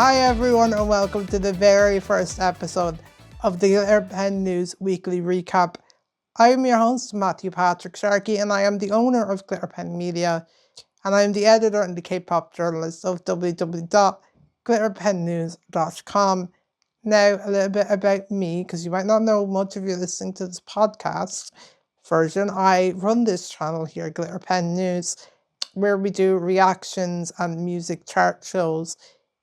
Hi everyone and welcome to the very first episode of the ENHYPEN News Weekly Recap. I am your host Matthew Patrick Sharkey and I am the owner of ENHYPEN Media and I am the editor and the K-pop journalist of www.glitterpennews.com. Now a little bit about me, because you might not know much if you're listening to this podcast version. I run this channel here at ENHYPEN News where we do reactions and music chart shows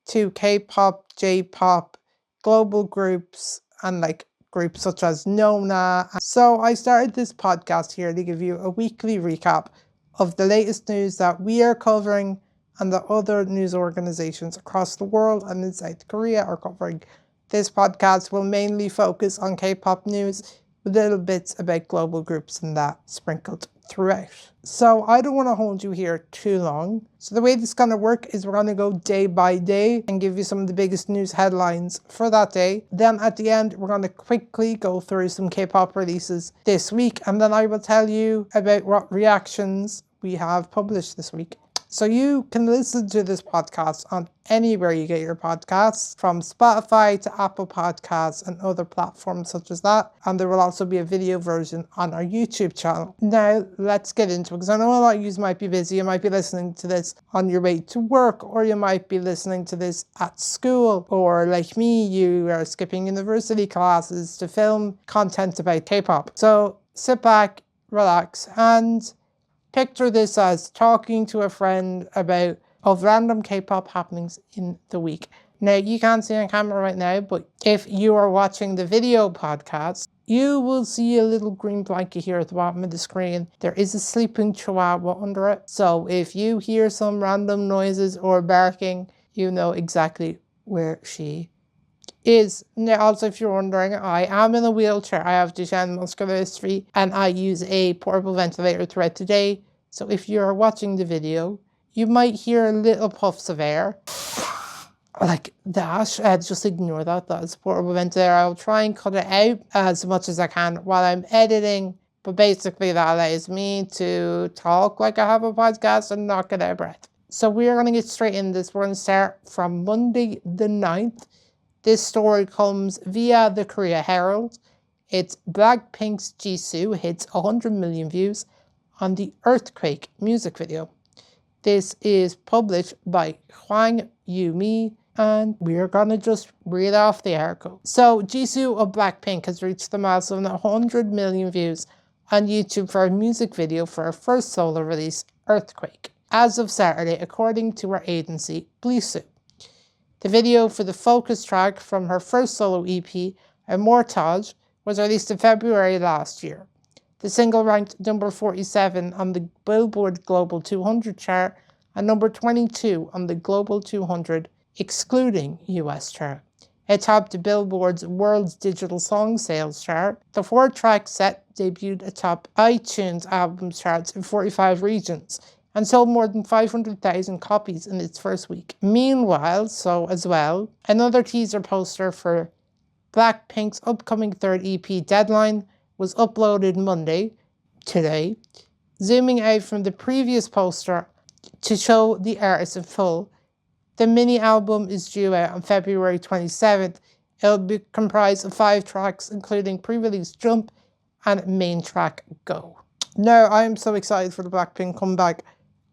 to K-pop, J-pop, global groups, and groups such as Nona. So I started this podcast here to give you a weekly recap of the latest news that we are covering and that other news organizations across the world and in South Korea are covering. This podcast will mainly focus on K-pop news with little bits about global groups and that sprinkled throughout. So I don't want to hold you here too long. So the way this is going to work is we're going to go day by day and give you some of the biggest news headlines for that day. Then at the end, we're going to quickly go through some K-pop releases this week. And then I will tell you about what reactions we have published this week. So you can listen to this podcast on anywhere you get your podcasts, from Spotify to Apple Podcasts and other platforms such as that. And there will also be a video version on our YouTube channel. Now, let's get into it, because I know a lot of you might be busy. You might be listening to this on your way to work, or you might be listening to this at school, or like me, you are skipping university classes to film content about K-pop. So sit back, relax, and picture this as talking to a friend about random K-pop happenings in the week. Now, you can't see on camera right now, but if you are watching the video podcast, you will see a little green blanket here at the bottom of the screen. There is a sleeping chihuahua under it. So if you hear some random noises or barking, you know exactly where she is. Now, also, if you're wondering, I am in a wheelchair. I have Duchenne muscular dystrophy and I use a portable ventilator throughout the day. So if you're watching the video, you might hear little puffs of air like that. Just ignore that. That's a portable ventilator. I'll try and cut it out as much as I can while I'm editing. But basically that allows me to talk like I have a podcast and not get out of breath. So we're going to get straight in this. We're going to start from Monday the 9th. This story comes via the Korea Herald. It's Blackpink's Jisoo hits 100 million views on the Earthquake music video. This is published by Hangyul, and we're gonna just read off the article. So Jisoo of Blackpink has reached the milestone of 100 million views on YouTube for a music video for her first solo release, Earthquake, as of Saturday, according to her agency, Jisoo. The video for the focus track from her first solo EP, Immortage, was released in February last year. The single ranked number 47 on the Billboard Global 200 chart and number 22 on the Global 200 excluding US chart. It topped the Billboard's World's Digital Song Sales chart. The 4-track set debuted atop iTunes albums charts in 45 regions and sold more than 500,000 copies in its first week. Meanwhile, another teaser poster for Blackpink's upcoming third EP, Deadline, was uploaded Monday, today, zooming out from the previous poster to show the artist in full. The mini album is due out on February 27th. It'll be comprised of 5 tracks, including pre-release Jump and main track Go. Now, I am so excited for the Blackpink comeback,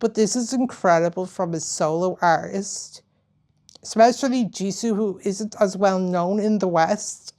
but this is incredible from a solo artist, especially Jisoo, who isn't as well known in the West.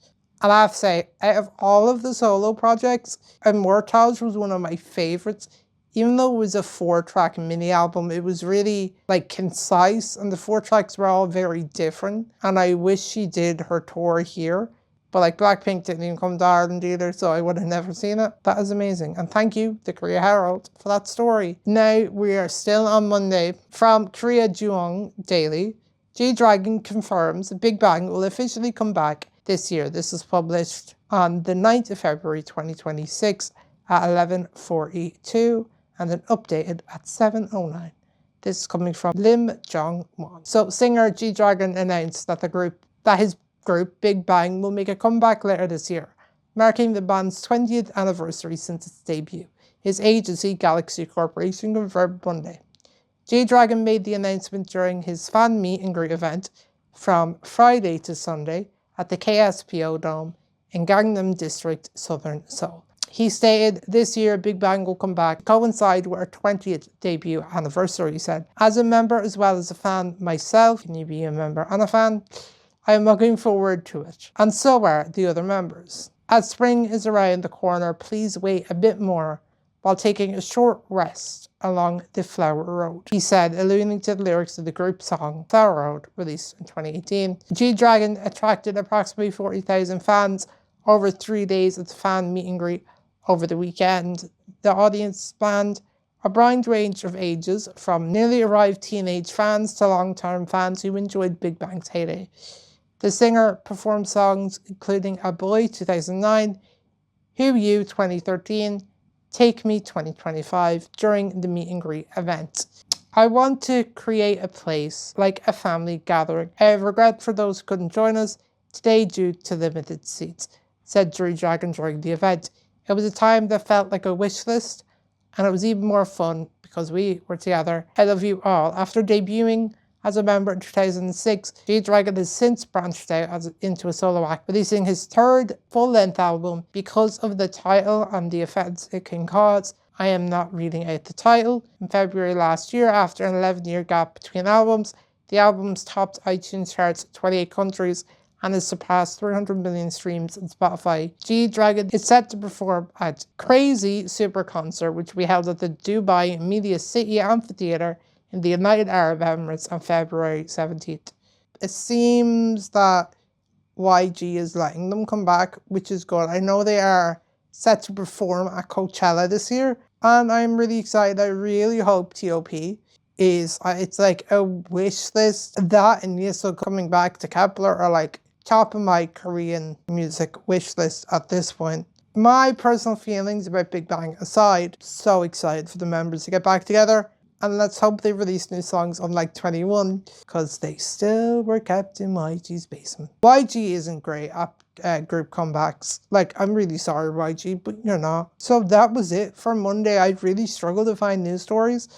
And I have to say, out of all of the solo projects, Immortage was one of my favorites. Even though it was a 4-track mini album, it was really concise, and the 4 tracks were all very different. And I wish she did her tour here. But Blackpink didn't even come to Ireland either, so I would have never seen it. That is amazing. And thank you, the Korea Herald, for that story. Now we are still on Monday. From Korea Jung Daily, G-Dragon confirms Big Bang will officially come back this year. This is published on the 9th of February 2026 at 11:42 and then updated at 7:09. This is coming from Lim Jong-won. So singer G-Dragon announced that his group Big Bang will make a comeback later this year, marking the band's 20th anniversary since its debut. His agency, Galaxy Corporation, confirmed Monday. G-Dragon made the announcement during his fan meet and greet event from Friday to Sunday at the KSPO Dome in Gangnam District, southern Seoul. He stated, "This year Big Bang will come back, coincide with our 20th debut anniversary," he said. "As a member as well as a fan myself," can you be a member and a fan? "I am looking forward to it. And so are the other members. As spring is around the corner, please wait a bit more while taking a short rest along the Flower Road," he said, alluding to the lyrics of the group song Flower Road, released in 2018. G-Dragon attracted approximately 40,000 fans over 3 days at the fan meet and greet over the weekend. The audience spanned a broad range of ages, from newly arrived teenage fans to long-term fans who enjoyed Big Bang's heyday. The singer performed songs including A Boy 2009, Who You 2013, Take Me 2025 during the meet and greet event. "I want to create a place like a family gathering. I have regret for those who couldn't join us today due to limited seats," said G-Dragon during the event. "It was a time that felt like a wish list, and it was even more fun because we were together. I love you all." After debuting as a member in 2006, G-Dragon has since branched out into a solo act, releasing his third full-length album. Because of the title and the offense it can cause, I am not reading out the title. In February last year, after an 11-year gap between albums, the album's topped iTunes charts in 28 countries and has surpassed 300 million streams on Spotify. G-Dragon is set to perform at Crazy Super Concert, which we held at the Dubai Media City Amphitheatre in the United Arab Emirates on February 17th. It seems that YG is letting them come back, which is good. I know they are set to perform at Coachella this year, and I'm really excited. I really hope T.O.P is, it's like a wish list. That and Jisoo coming back to Kepler are like top of my Korean music wish list at this point. My personal feelings about Big Bang aside, so excited for the members to get back together, and let's hope they release new songs unlike 21, because they still were kept in YG's basement. YG isn't great at group comebacks. Like, I'm really sorry YG, but you're not. So that was it for Monday. I really struggled to find news stories.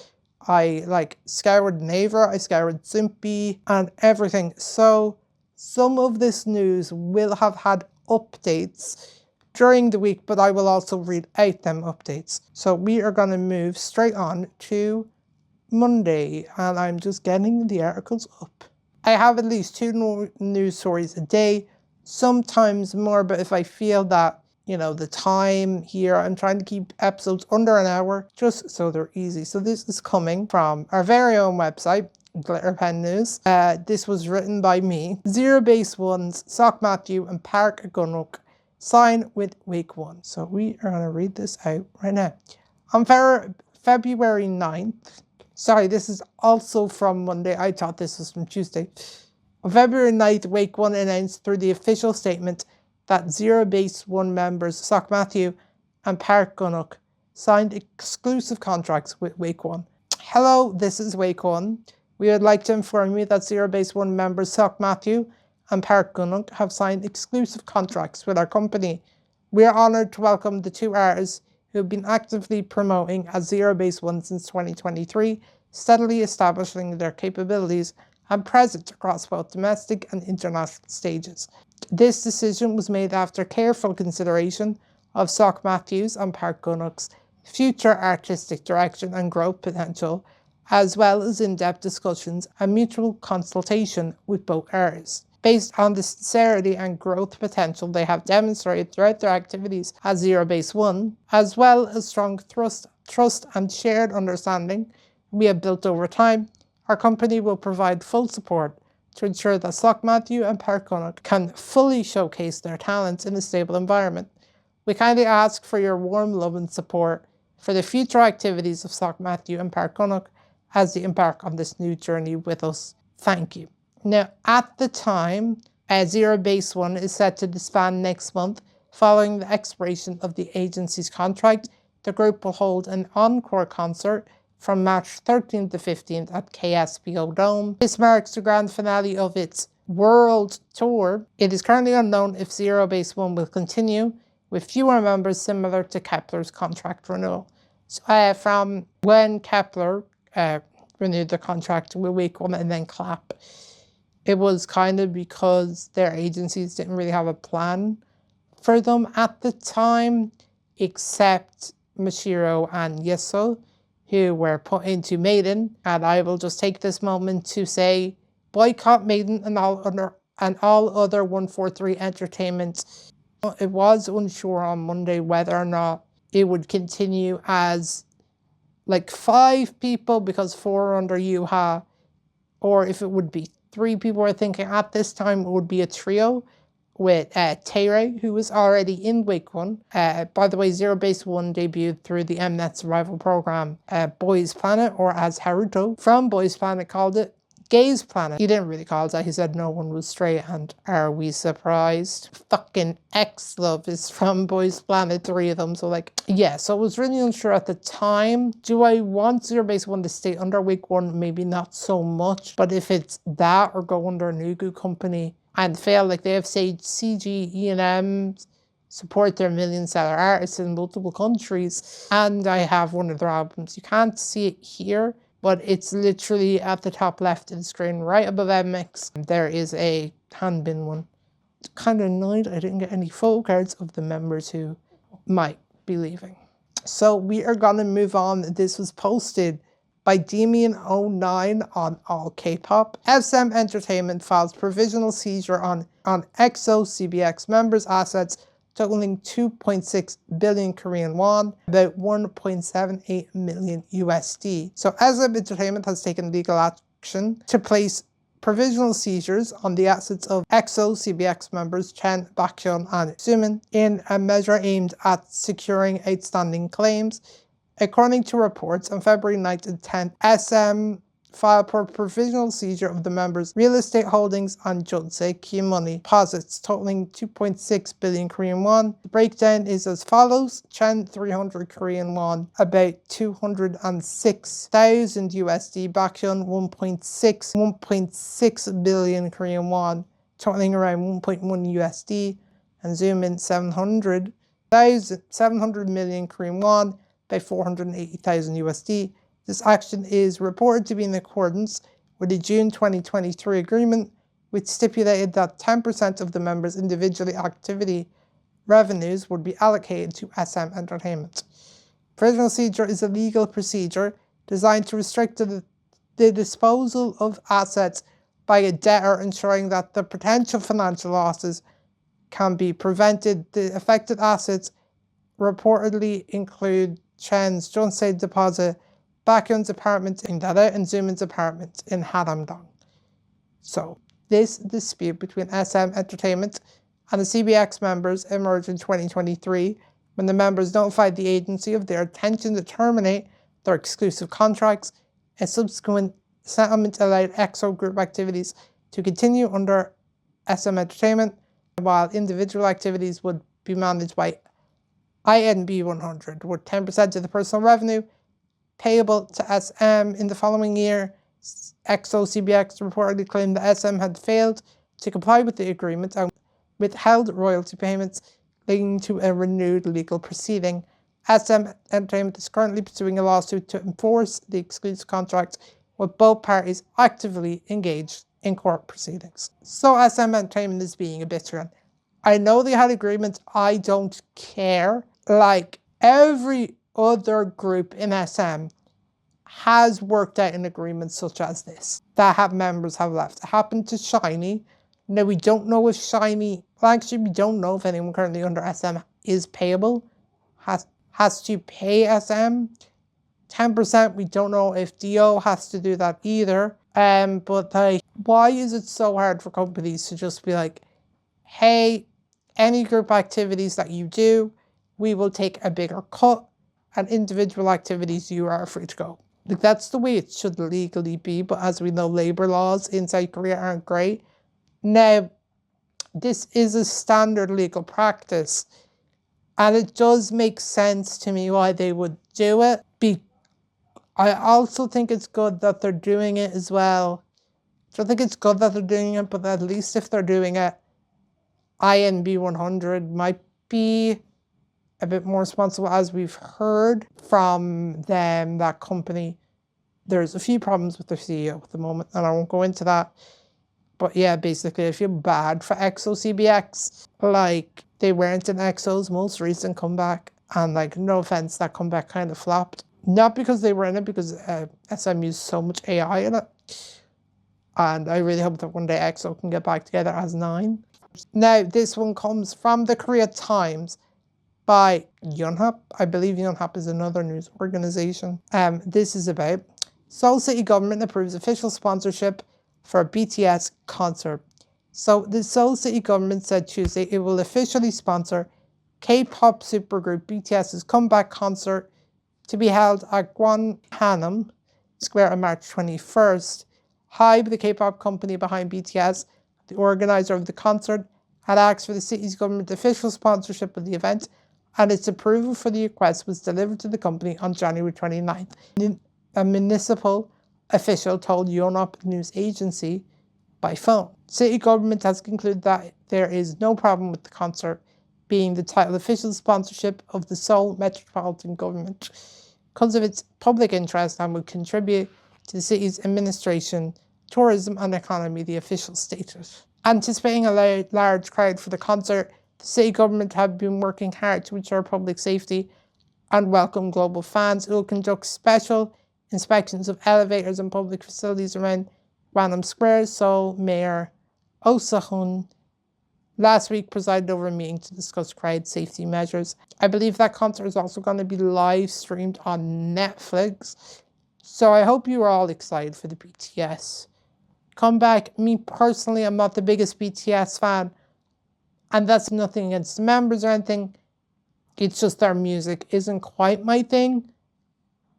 I scoured Naver, I scoured Simpy and everything. So some of this news will have had updates during the week, but I will also read out them updates. So we are going to move straight on to Monday, and I'm just getting the articles up. I have at least 2 news stories a day, sometimes more, but if I feel that, the time here, I'm trying to keep episodes under an hour, just so they're easy. So this is coming from our very own website, GlitterPen News. This was written by me. ZEROBASEONE's Seok Matthew and Park Gun-wook sign with WAKEONE. So we are going to read this out right now. On February 9th, sorry, this is also from Monday. I thought this was from Tuesday. On February 9th, WAKEONE announced through the official statement that ZEROBASEONE members Seok Matthew and Park Gun-wook signed exclusive contracts with WAKEONE. "Hello, this is WAKEONE. We would like to inform you that ZEROBASEONE members Seok Matthew and Park Gun-wook have signed exclusive contracts with our company. We are honoured to welcome the 2 artists who have been actively promoting as ZEROBASEONE since 2023, steadily establishing their capabilities and presence across both domestic and international stages. This decision was made after careful consideration of Seok Matthew's and Park Gun-wook's future artistic direction and growth potential, as well as in-depth discussions and mutual consultation with both artists. Based on the sincerity and growth potential they have demonstrated throughout their activities as ZEROBASEONE, as well as strong trust and shared understanding we have built over time, our company will provide full support to ensure that Seok Matthew and Park Gun-wook can fully showcase their talents in a stable environment. We kindly ask for your warm love and support for the future activities of Seok Matthew and Park Gun-wook as they embark on this new journey with us. Thank you." Now, at the time, ZEROBASEONE is set to disband next month. Following the expiration of the agency's contract, the group will hold an encore concert from March 13th to 15th at KSPO Dome. This marks the grand finale of its world tour. It is currently unknown if ZEROBASEONE will continue with fewer members, similar to Kepler's contract renewal. So, from when Kepler renewed the contract with WAKEONE and then Clap, it was kind of because their agencies didn't really have a plan for them at the time, except Mashiro and Yeseo, who were put into Maiden. And I will just take this moment to say, boycott Maiden and all other 143 entertainment. It was unsure on Monday whether or not it would continue as like 5 people because 4 under Yuha, or if it would be 3 people. Were thinking at this time it would be a trio with Taeray, who was already in WAKEONE. By the way, ZEROBASEONE debuted through the Mnet survival program Boys Planet, or as Haruto from Boys Planet called it, Gays Planet. He didn't really call it that, he said no one was straight, and are we surprised? Fucking X-Love is from Boys Planet, 3 of them, so like, yeah, so it was really unsure at the time. Do I want ZEROBASEONE to stay under WAKEONE? Maybe not so much, but if it's that or go under a Nugu company and fail, like they have said, CG, E&M, support their million-seller artists in multiple countries, and I have one of their albums. You can't see it here, but it's literally at the top left of the screen, right above NMIXX. There is a Hanbin one. It's kind of annoyed I didn't get any photo cards of the members who might be leaving. So we are gonna move on. This was posted by Damien09 on All K-Pop. SM Entertainment files provisional seizure on EXO-CBX members' assets totaling 2.6 billion Korean won, about 1.78 million USD. So SM Entertainment has taken legal action to place provisional seizures on the assets of EXO-CBX members Chen, BAKHYUN and Sumin in a measure aimed at securing outstanding claims. According to reports, on February 9th and 10th, SM filed for provisional seizure of the members' real estate holdings on Junseo key money deposits totaling 2.6 billion Korean won. The breakdown is as follows: Chen 300 Korean won, about 206,000 USD, BAKHYUN 1.6 billion Korean won, totaling around 1.1 USD, and Sumin 700 million Korean won, by 480,000 USD. This action is reported to be in accordance with the June 2023 agreement, which stipulated that 10% of the members' individual activity revenues would be allocated to SM Entertainment. Provisional seizure is a legal procedure designed to restrict the disposal of assets by a debtor, ensuring that the potential financial losses can be prevented. The affected assets reportedly include Chen's Junseo deposit, BAKHYUN's apartment in Dada, and Sumin's apartment in Haramdong. So, this dispute between SM Entertainment and the CBX members emerged in 2023 when the members notified the agency of their intention to terminate their exclusive contracts. A subsequent settlement allowed EXO Group activities to continue under SM Entertainment, while individual activities would be managed by ENHYPEN 100, with 10% of the personal revenue payable to SM. In the following year, EXO-CBX reportedly claimed that SM had failed to comply with the agreement and withheld royalty payments, leading to a renewed legal proceeding. SM Entertainment is currently pursuing a lawsuit to enforce the exclusive contract, with both parties actively engaged in court proceedings. So SM Entertainment is being a bitch. I know they had agreements, I don't care. Like every other group in SM has worked out an agreement such as this that members have left. It happened to SHINee. Now we don't know if SHINee, well actually we don't know if anyone currently under SM is payable, has to pay SM 10%. We don't know if DO has to do that either. But like, why is it so hard for companies to just be like, hey, any group activities that you do, we will take a bigger cut, and individual activities, you are free to go. Like, that's the way it should legally be, but as we know, labor laws in South Korea aren't great. Now, this is a standard legal practice, and it does make sense to me why they would do it. I also think it's good that they're doing it as well. I don't think it's good that they're doing it, but at least if they're doing it, ENHYPEN 100 might be a bit more responsible. As we've heard from them, that company, there's a few problems with their CEO at the moment, and I won't go into that. But yeah, basically I feel bad for EXO-CBX. Like, they weren't in EXO's most recent comeback. And like, no offense, that comeback kind of flopped. Not because they were in it, because SM used so much AI in it. And I really hope that one day EXO can get back together as 9. Now, this one comes from the Korea Times by Yonhap. I believe Yonhap is another news organization. This is about Seoul City government approves official sponsorship for a BTS concert. So the Seoul City government said Tuesday it will officially sponsor K-pop supergroup BTS's comeback concert to be held at Gwanghwaneum Square on March 21st. Hybe, the K-pop company behind BTS, the organizer of the concert, had asked for the city's government official sponsorship of the event, and its approval for the request was delivered to the company on January 29th. A municipal official told Yonhap news agency by phone. City government has concluded that there is no problem with the concert being the title official sponsorship of the Seoul metropolitan government because of its public interest and would contribute to the city's administration, tourism and economy, the official stated. Anticipating a large crowd for the concert, the city government have been working hard to ensure public safety and welcome global fans. It will conduct special inspections of elevators and public facilities around Gwanghwaneum Square. Seoul Mayor Oh Seo-hun last week presided over a meeting to discuss crowd safety measures. I believe that concert is also going to be live streamed on Netflix. So I hope you are all excited for the BTS comeback. Me personally, I'm not the biggest BTS fan. And that's nothing against the members or anything. It's just their music isn't quite my thing.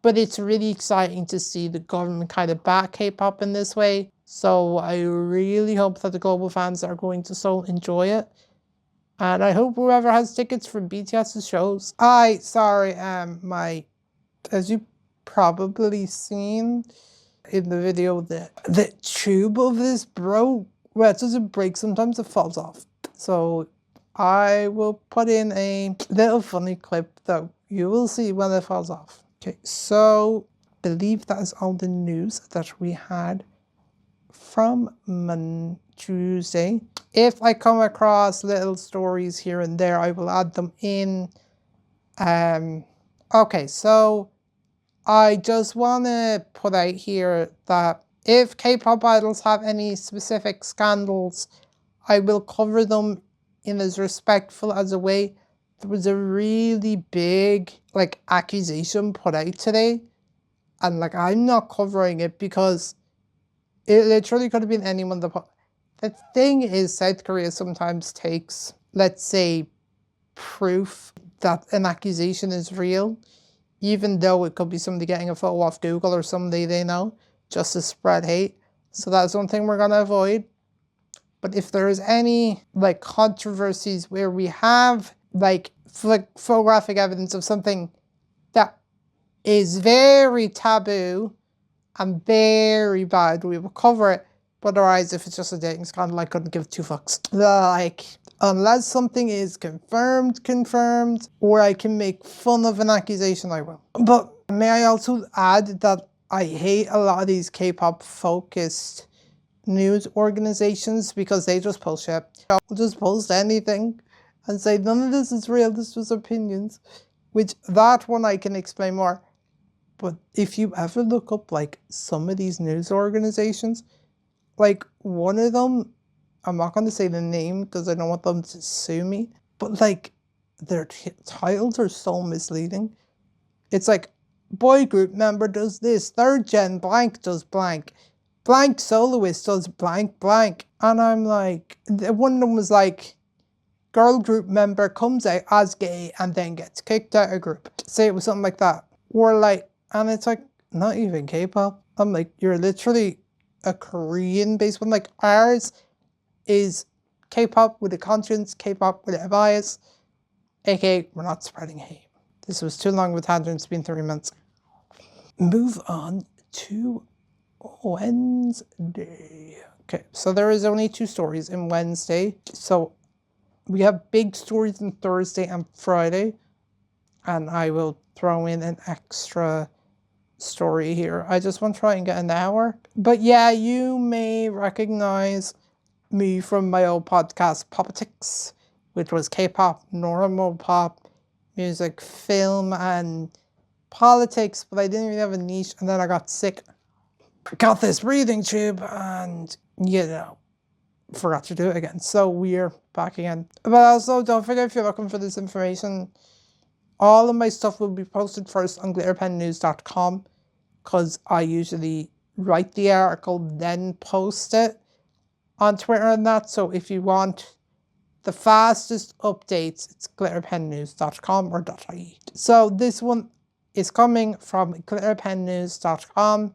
But it's really exciting to see the government kind of back K-pop in this way. So I really hope that the global fans that are going to Seoul enjoy it. And I hope whoever has tickets for BTS's shows. As you probably seen in the video, the tube of this broke. Well, it doesn't break, sometimes it falls off. So I will put in a little funny clip that you will see when it falls off. Okay, so I believe that is all the news that we had from Tuesday. If I come across little stories here and there, I will add them in. Okay, so I just want to put out here that if K-pop idols have any specific scandals, I will cover them in as respectful as a way. There was a really big accusation put out today, and I'm not covering it because it literally could have been anyone. The thing is, South Korea sometimes takes, let's say, proof that an accusation is real, even though it could be somebody getting a photo off Google or somebody they know, just to spread hate. So that's one thing we're going to avoid. But if there is any controversies where we have photographic evidence of something that is very taboo and very bad, we will cover it. But otherwise, if it's just a dating scandal, I couldn't give 2 fucks. Unless something is confirmed, or I can make fun of an accusation, I will. But may I also add that I hate a lot of these K-pop focused news organizations because they just post shit. They'll just post anything and say none of this is real, this was opinions. Which, that one I can explain more. But if you ever look up some of these news organizations, one of them, I'm not going to say the name because I don't want them to sue me, but their titles are so misleading. It's boy group member does this, 3rd gen blank does blank, blank soloist does blank blank. And I'm one of them was girl group member comes out as gay and then gets kicked out of group. Say it was something like that. Or and it's not even K-pop. I'm you're literally a Korean based one. Ours is K-pop with a conscience, K-pop with a bias, aka we're not spreading hate. This was too long of a tangent, it's been 3 months. Move on to Wednesday. Okay, so there is only 2 stories in Wednesday. So we have big stories on Thursday and Friday, and I will throw in an extra story here. I just want to try and get an hour. But yeah, you may recognize me from my old podcast, Politics, which was K-pop, normal pop, music, film, and politics, but I didn't really have a niche, and then I got sick. Got this breathing tube, and, you know, forgot to do it again. So we're back again. But also, don't forget, if you're looking for this information, all of my stuff will be posted first on glitterpennews.com, because I usually write the article, then post it on Twitter and that. So if you want the fastest updates, it's glitterpennews.com or .ie. So this one is coming from glitterpennews.com,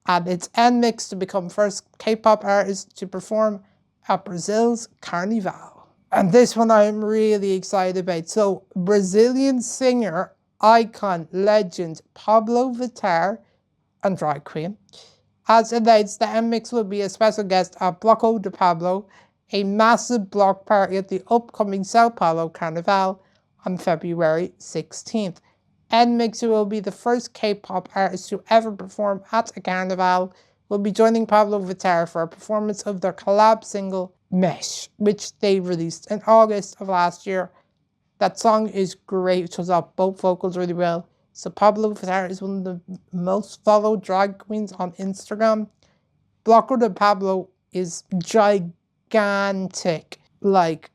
and it's NMIXX to become first K-pop artist to perform at Brazil's Carnival. And this one I'm really excited about. So Brazilian singer, icon, legend Pablo Vittar, and drag queen, has announced that NMIXX will be a special guest at Bloco de Pablo, a massive block party at the upcoming Sao Paulo Carnival on February 16th. NMIXX, who will be the first K-pop artist to ever perform at a carnival, will be joining Pablo Vittar for a performance of their collab single, Mesh, which they released in August of last year. That song is great, it shows off both vocals really well. So Pablo Vittar is one of the most followed drag queens on Instagram. Bloco de Pablo is gigantic, like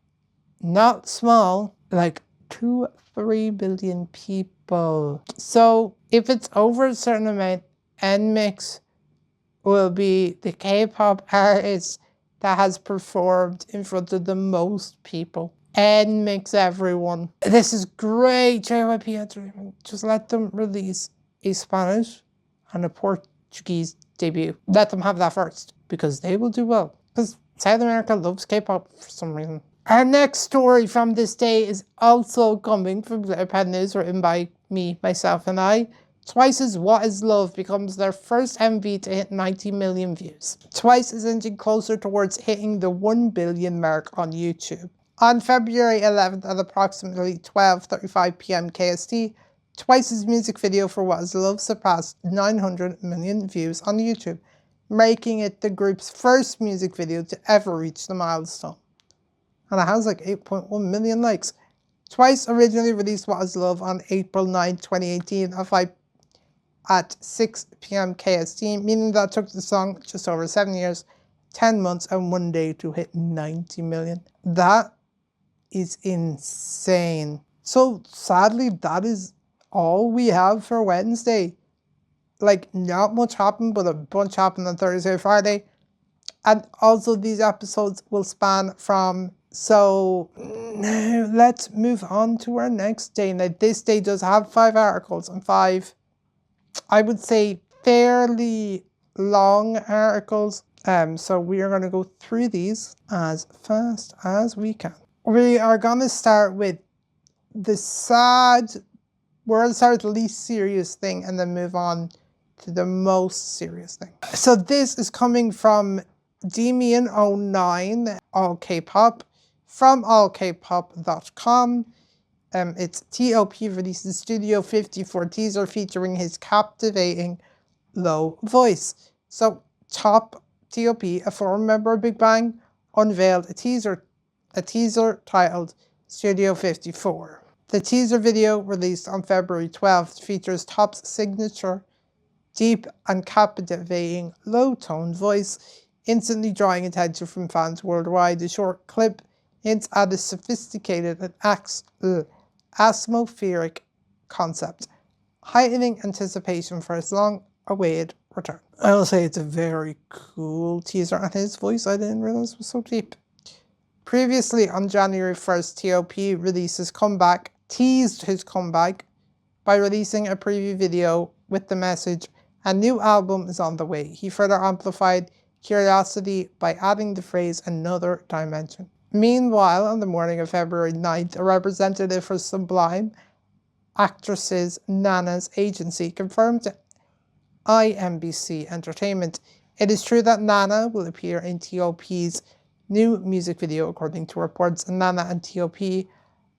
not small, like 2-3 billion people. So if it's over a certain amount, NMIXX will be the K-pop artist that has performed in front of the most people. NMIXX, everyone. This is great, JYP. Just let them release a Spanish and a Portuguese debut. Let them have that first, because they will do well. Because South America loves K-pop for some reason. Our next story from this day is also coming from Glitter Pen News, written by me, myself, and I. Twice's What Is Love becomes their first MV to hit 90 million views. Twice is inching closer towards hitting the 1 billion mark on YouTube. On February 11th at approximately 12:35 p.m. KST, Twice's music video for What Is Love surpassed 900 million views on YouTube, making it the group's first music video to ever reach the milestone. And it has like 8.1 million likes. Twice originally released What Is Love on April 9, 2018 at 6 p.m. KST, meaning that it took the song just over 7 years, 10 months, and 1 day to hit 90 million. That is insane. So sadly, that is all we have for Wednesday. Like, not much happened, but a bunch happened on Thursday and Friday. And also these episodes will span from... So now let's move on to our next day. Now this day does have 5 articles and 5, I would say, fairly long articles. So we are going to go through these as fast as we can. We are going to start with the we're going to start with the least serious thing and then move on to the most serious thing. So this is coming from Demian09, All K-pop, from allkpop.com. It's T.O.P releases Studio 54 teaser featuring his captivating low voice. So T.O.P, a former member of Big Bang, unveiled a teaser titled Studio 54. The teaser video, released on February 12th, features Top's signature deep and captivating low-toned voice, instantly drawing attention from fans worldwide. The short clip hints at a sophisticated and atmospheric concept, heightening anticipation for his long-awaited return. I will say it's a very cool teaser, and his voice I didn't realize was so deep. Previously, on January 1st, T.O.P. teased his comeback by releasing a preview video with the message, "A new album is on the way." He further amplified curiosity by adding the phrase "another dimension." Meanwhile, on the morning of February 9th, a representative for Sublime actresses Nana's agency confirmed to IMBC Entertainment, "It is true that Nana will appear in T.O.P's new music video." According to reports, Nana and T.O.P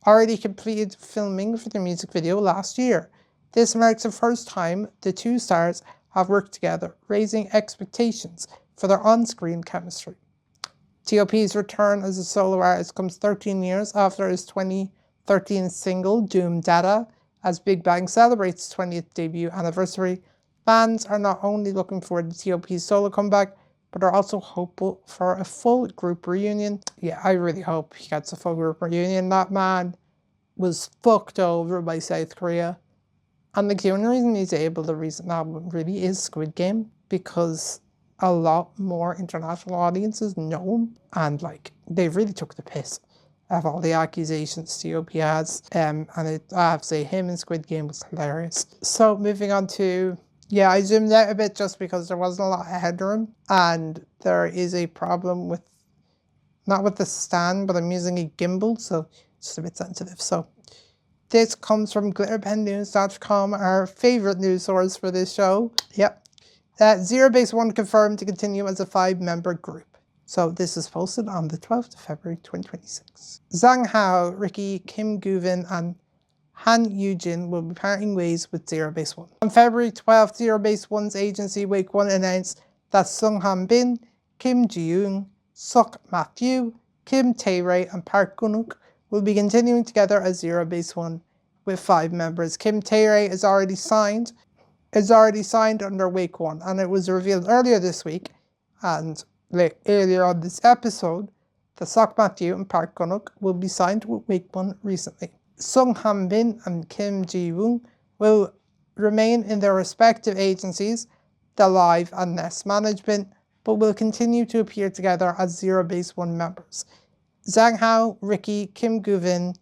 already completed filming for the music video last year. This marks the first time the two stars have worked together, raising expectations for their on-screen chemistry. T.O.P's return as a solo artist comes 13 years after his 2013 single Doom Data. As Big Bang celebrates its 20th debut anniversary, fans are not only looking forward to T.O.P's solo comeback, but are also hopeful for a full group reunion. Yeah, I really hope he gets a full group reunion. That man was fucked over by South Korea. And like, the only reason he's able to release an album really is Squid Game, because a lot more international audiences know him, and like, they really took the piss of all the accusations T.O.P has, and I have to say, him in Squid Game was hilarious. So moving on to, yeah, I zoomed out a bit just because there wasn't a lot of headroom, and there is a problem with, not with the stand, but I'm using a gimbal, so it's just a bit sensitive. So this comes from glitterpennews.com, our favorite news source for this show. Yep. ZEROBASEONE confirmed to continue as a 5-member group. So this is posted on the 12th of February 2026. Zhang Hao, Ricky, Kim Guvin, and Hee Jin will be parting ways with ZEROBASEONE. On February 12th, ZEROBASEONE's agency WAKEONE announced that Sung Han Bin, Kim Ji-yoon, Seok Matthew, Kim Tae-rae, and Park Gun-wook will be continuing together as ZEROBASEONE with 5 members. Kim Tae-rae is already signed under WAKEONE, and it was revealed earlier this week and earlier on this episode that Seok Matthew and Park Gun-wook will be signed with WAKEONE recently. Sung Han Bin and Kim Ji-woon will remain in their respective agencies, The Live and Nest Management, but will continue to appear together as ZEROBASEONE members. Zhang Hao, Ricky, Kim Guvin,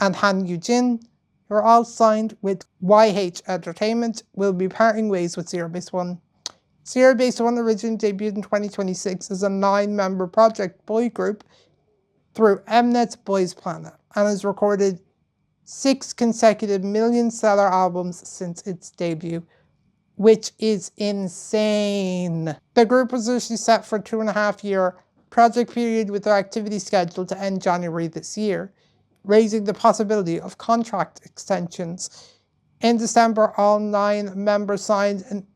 and Hee Jin, who are all signed with YH Entertainment, will be parting ways with ZEROBASEONE. ZEROBASEONE originally debuted in 2026 as a 9-member project boy group through Mnet's Boys Planet, and has recorded 6 consecutive million-seller albums since its debut, which is insane. The group was initially set for a 2.5-year project period, with their activity scheduled to end January this year, raising the possibility of contract extensions. In December, all 9 members signed and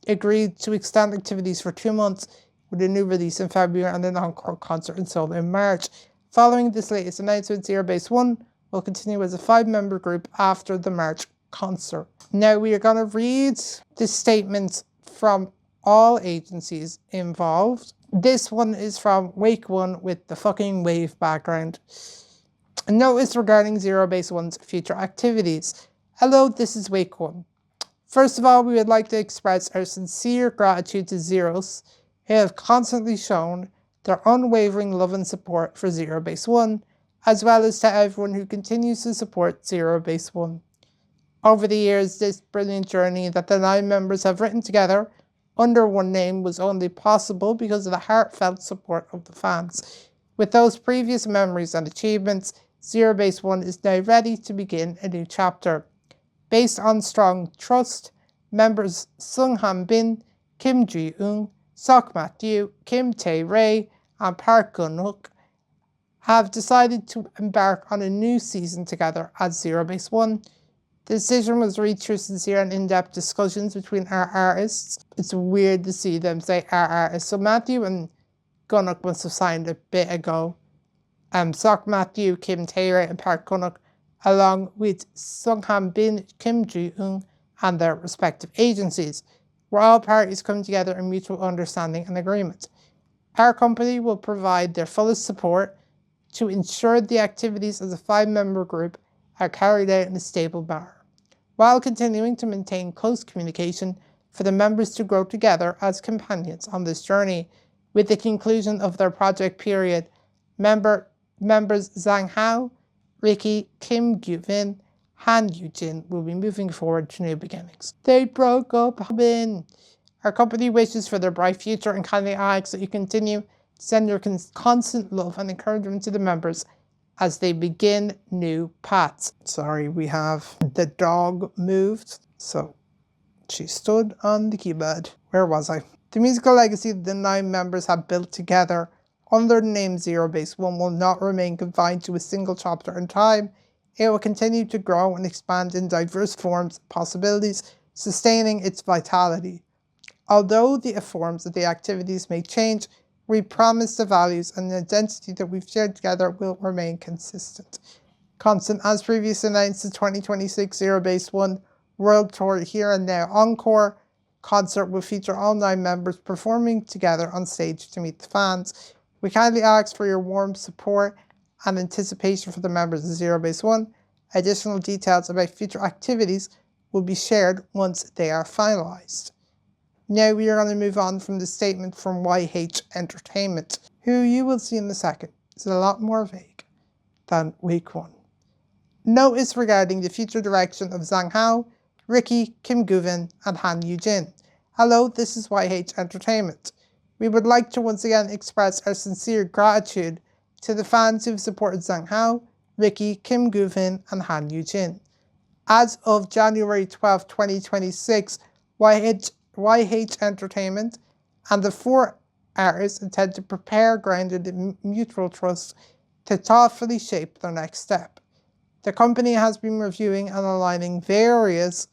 agreed to extend activities for 2 months, with a new release in February and an encore concert in Seoul in March. Following this latest announcement, ZEROBASEONE will continue as a 5-member group after the March concert. Now we are going to read the statements from all agencies involved. This one is from WAKEONE with the fucking wave background. A notice regarding ZEROBASEONE's future activities. Hello, this is WAKEONE. First of all, we would like to express our sincere gratitude to Zeros, who have constantly shown their unwavering love and support for ZEROBASEONE, as well as to everyone who continues to support ZEROBASEONE. Over the years, this brilliant journey that the 9 members have written together under one name was only possible because of the heartfelt support of the fans. With those previous memories and achievements, ZEROBASEONE is now ready to begin a new chapter. Based on strong trust, members Sung Han Bin, Kim Ji-woon, Seok Matthew, Kim Tae-rae, and Park Gun-wook have decided to embark on a new season together as ZEROBASEONE. The decision was reached through sincere and in-depth discussions between our artists. It's weird to see them say our artists. So Matthew and Gun-wook must have signed a bit ago. Seok Matthew, Kim Tae-rae, and Park Gun-wook, along with Sung Han Bin, Kim Ji-woon, and their respective agencies, where all parties come together in mutual understanding and agreement. Our company will provide their fullest support to ensure the activities of the 5-member group are carried out in a stable manner, while continuing to maintain close communication for the members to grow together as companions on this journey. With the conclusion of their project period, members Zhang Hao, Ricky, Kim Guvin, Hee Jin will be moving forward to new beginnings. They broke up. Our company wishes for their bright future and kindly asks that you continue to send your constant love and encouragement to the members as they begin new paths. Sorry, we have the dog moved, so she stood on the keyboard. Where was I? The musical legacy the 9 members have built together under the name ZEROBASEONE will not remain confined to a single chapter in time. It will continue to grow and expand in diverse forms and possibilities, sustaining its vitality. Although the forms of the activities may change, We promise the values and the identity that we've shared together will remain consistent. Constant, as previously announced, the 2026 ZEROBASEONE World Tour Here and Now Encore concert will feature all 9 members performing together on stage to meet the fans. We kindly ask for your warm support and anticipation for the members of ZEROBASEONE. Additional details about future activities will be shared once they are finalised. Now we are going to move on from the statement from YH Entertainment, who you will see in a second is a lot more vague than WAKEONE. Notice regarding the future direction of Zhang Hao, Ricky, Kim Guvin, and Han Yujin. Hello, this is YH Entertainment. We would like to once again express our sincere gratitude to the fans who have supported Zhang Hao, Ricky, Kim Guvin, and Han Yujin. As of January 12, 2026, YH Entertainment and the 4 artists intend to prepare grounded in mutual trust to thoughtfully shape their next step. The company has been reviewing and aligning various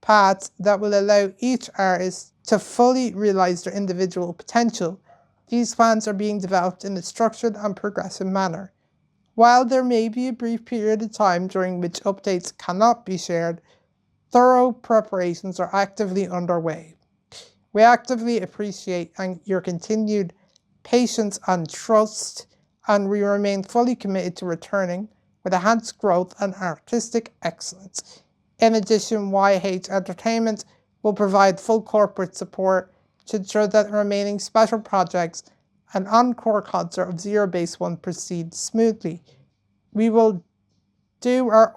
paths that will allow each artist to fully realize their individual potential. These plans are being developed in a structured and progressive manner. While there may be a brief period of time during which updates cannot be shared, thorough preparations are actively underway. We actively appreciate your continued patience and trust, and we remain fully committed to returning with enhanced growth and artistic excellence. In addition, YH Entertainment will provide full corporate support to ensure that the remaining special projects and encore concert of ZEROBASEONE proceed smoothly. We will do our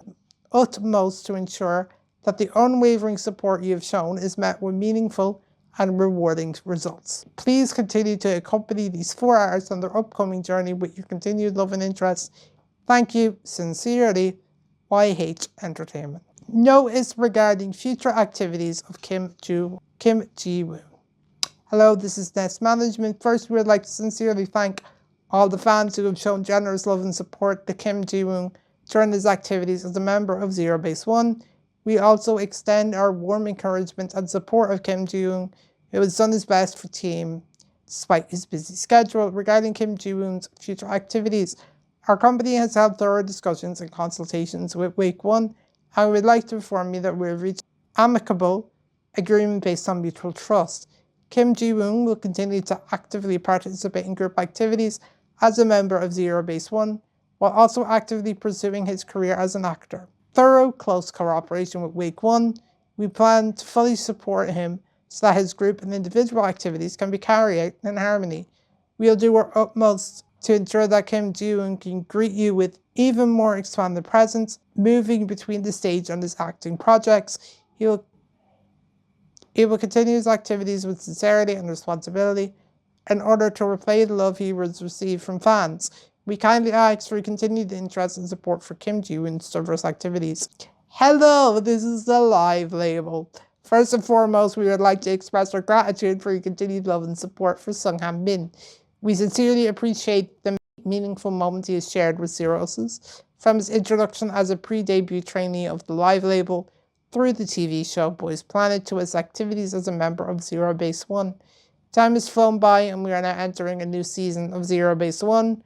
utmost to ensure that the unwavering support you have shown is met with meaningful and rewarding results. Please continue to accompany these 4 artists on their upcoming journey with your continued love and interest. Thank you, sincerely, YH Entertainment. Notice regarding future activities of Kim Ji-woon. Hello, this is Nest Management. First, we would like to sincerely thank all the fans who have shown generous love and support to Kim Ji-woon during his activities as a member of ZEROBASEONE. We also extend our warm encouragement and support of Kim Ji-woon, who has done his best for team despite his busy schedule. Regarding Kim Ji-woon's future activities, our company has held thorough discussions and consultations with WAKEONE, and we would like to inform you that we have reached amicable agreement based on mutual trust. Kim Ji-woon will continue to actively participate in group activities as a member of ZEROBASEONE, while also actively pursuing his career as an actor. Thorough, close cooperation with WAKEONE, we plan to fully support him so that his group and individual activities can be carried out in harmony. We'll do our utmost to ensure that Kim Ji-woon can greet you with even more expanded presence, moving between the stage and his acting projects. He will continue his activities with sincerity and responsibility in order to repay the love he has received from fans. We kindly ask for your continued interest and support for Kim Ji-woon's diverse activities. Hello, this is the Live label. First and foremost, we would like to express our gratitude for your continued love and support for Sung Bin. We sincerely appreciate the meaningful moments he has shared with Zeros, from his introduction as a pre-debut trainee of the Live label, through the TV show Boys Planet, to his activities as a member of ZEROBASEONE. Time has flown by and we are now entering a new season of ZEROBASEONE.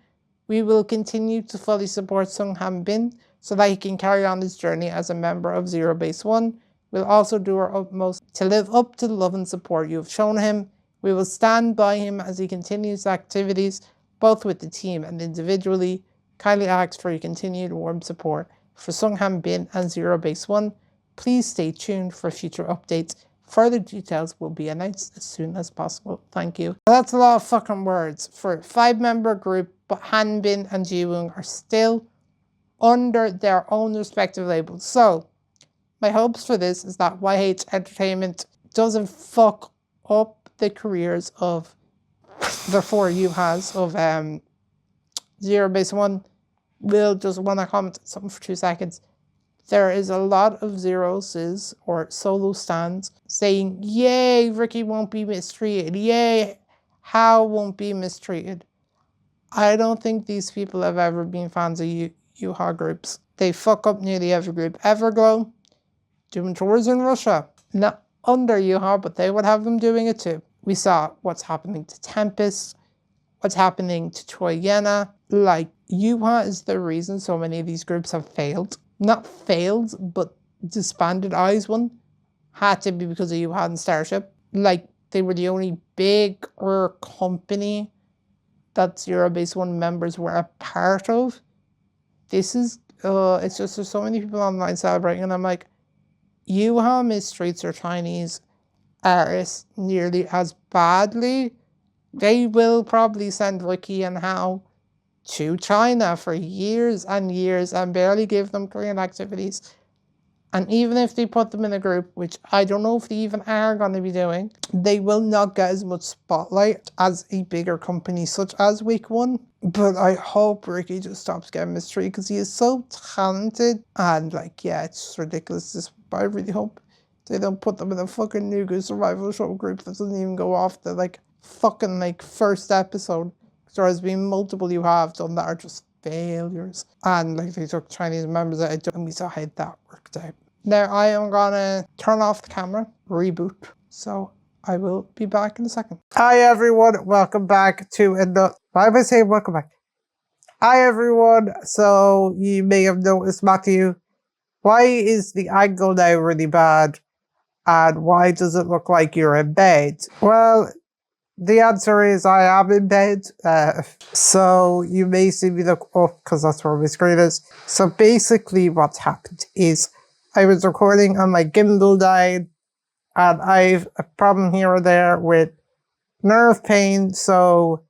We will continue to fully support Sung Bin so that he can carry on his journey as a member of ZEROBASEONE. We'll also do our utmost to live up to the love and support you have shown him. We will stand by him as he continues activities, both with the team and individually. Kindly ask for your continued warm support for Sung Bin and ZEROBASEONE. Please stay tuned for future updates. Further details will be announced as soon as possible. Thank you. That's a lot of fucking words for a 5-member group, but Hanbin and Ji-woon are still under their own respective labels. So, my hopes for this is that YH Entertainment doesn't fuck up the careers of the 4 U-Has of ZEROBASEONE. Will just want to comment on something for 2 seconds. There is a lot of Zeros or solo stands saying, yay, Ricky won't be mistreated. Yay, Hao won't be mistreated. I don't think these people have ever been fans of U-Ha groups. They fuck up nearly every group. Everglow, doing tours in Russia. Not under U-Ha, but they would have them doing it too. We saw what's happening to Tempest what's happening to Troyena. Like, Yuha is the reason so many of these groups have failed. Not failed, but disbanded. IZ*ONE had to be because of Yuha and Starship. Like, they were the only bigger company that ZEROBASEONE members were a part of. This is, it's just, there's so many people online celebrating, and I'm like, Yuha mistreats their Chinese artists nearly as badly. They will probably send Ricky and Hao to China for years and years and barely give them Korean activities. And even if they put them in a group, which I don't know if they even are going to be doing, they will not get as much spotlight as a bigger company such as WAKEONE. But I hope Ricky just stops getting mistreated because he is so talented. And like, yeah, it's just ridiculous. But I really hope they don't put them in a fucking Nugu survival show group that doesn't even go off the like fucking like first episode. There has been multiple you have done that are just failures. And like they took Chinese members out, and we saw how that worked out. Now I am gonna turn off the camera, reboot. So I will be back in a second. Hi everyone, welcome back to another. Why am I saying welcome back? Hi everyone. So you may have noticed, Matthew, why is the angle now really bad? And why does it look like you're in bed? Well, the answer is I am in bed. So you may see me look up because that's where my screen is. So basically what's happened is I was recording on my gimbal died, and I've a problem here or there with nerve pain, so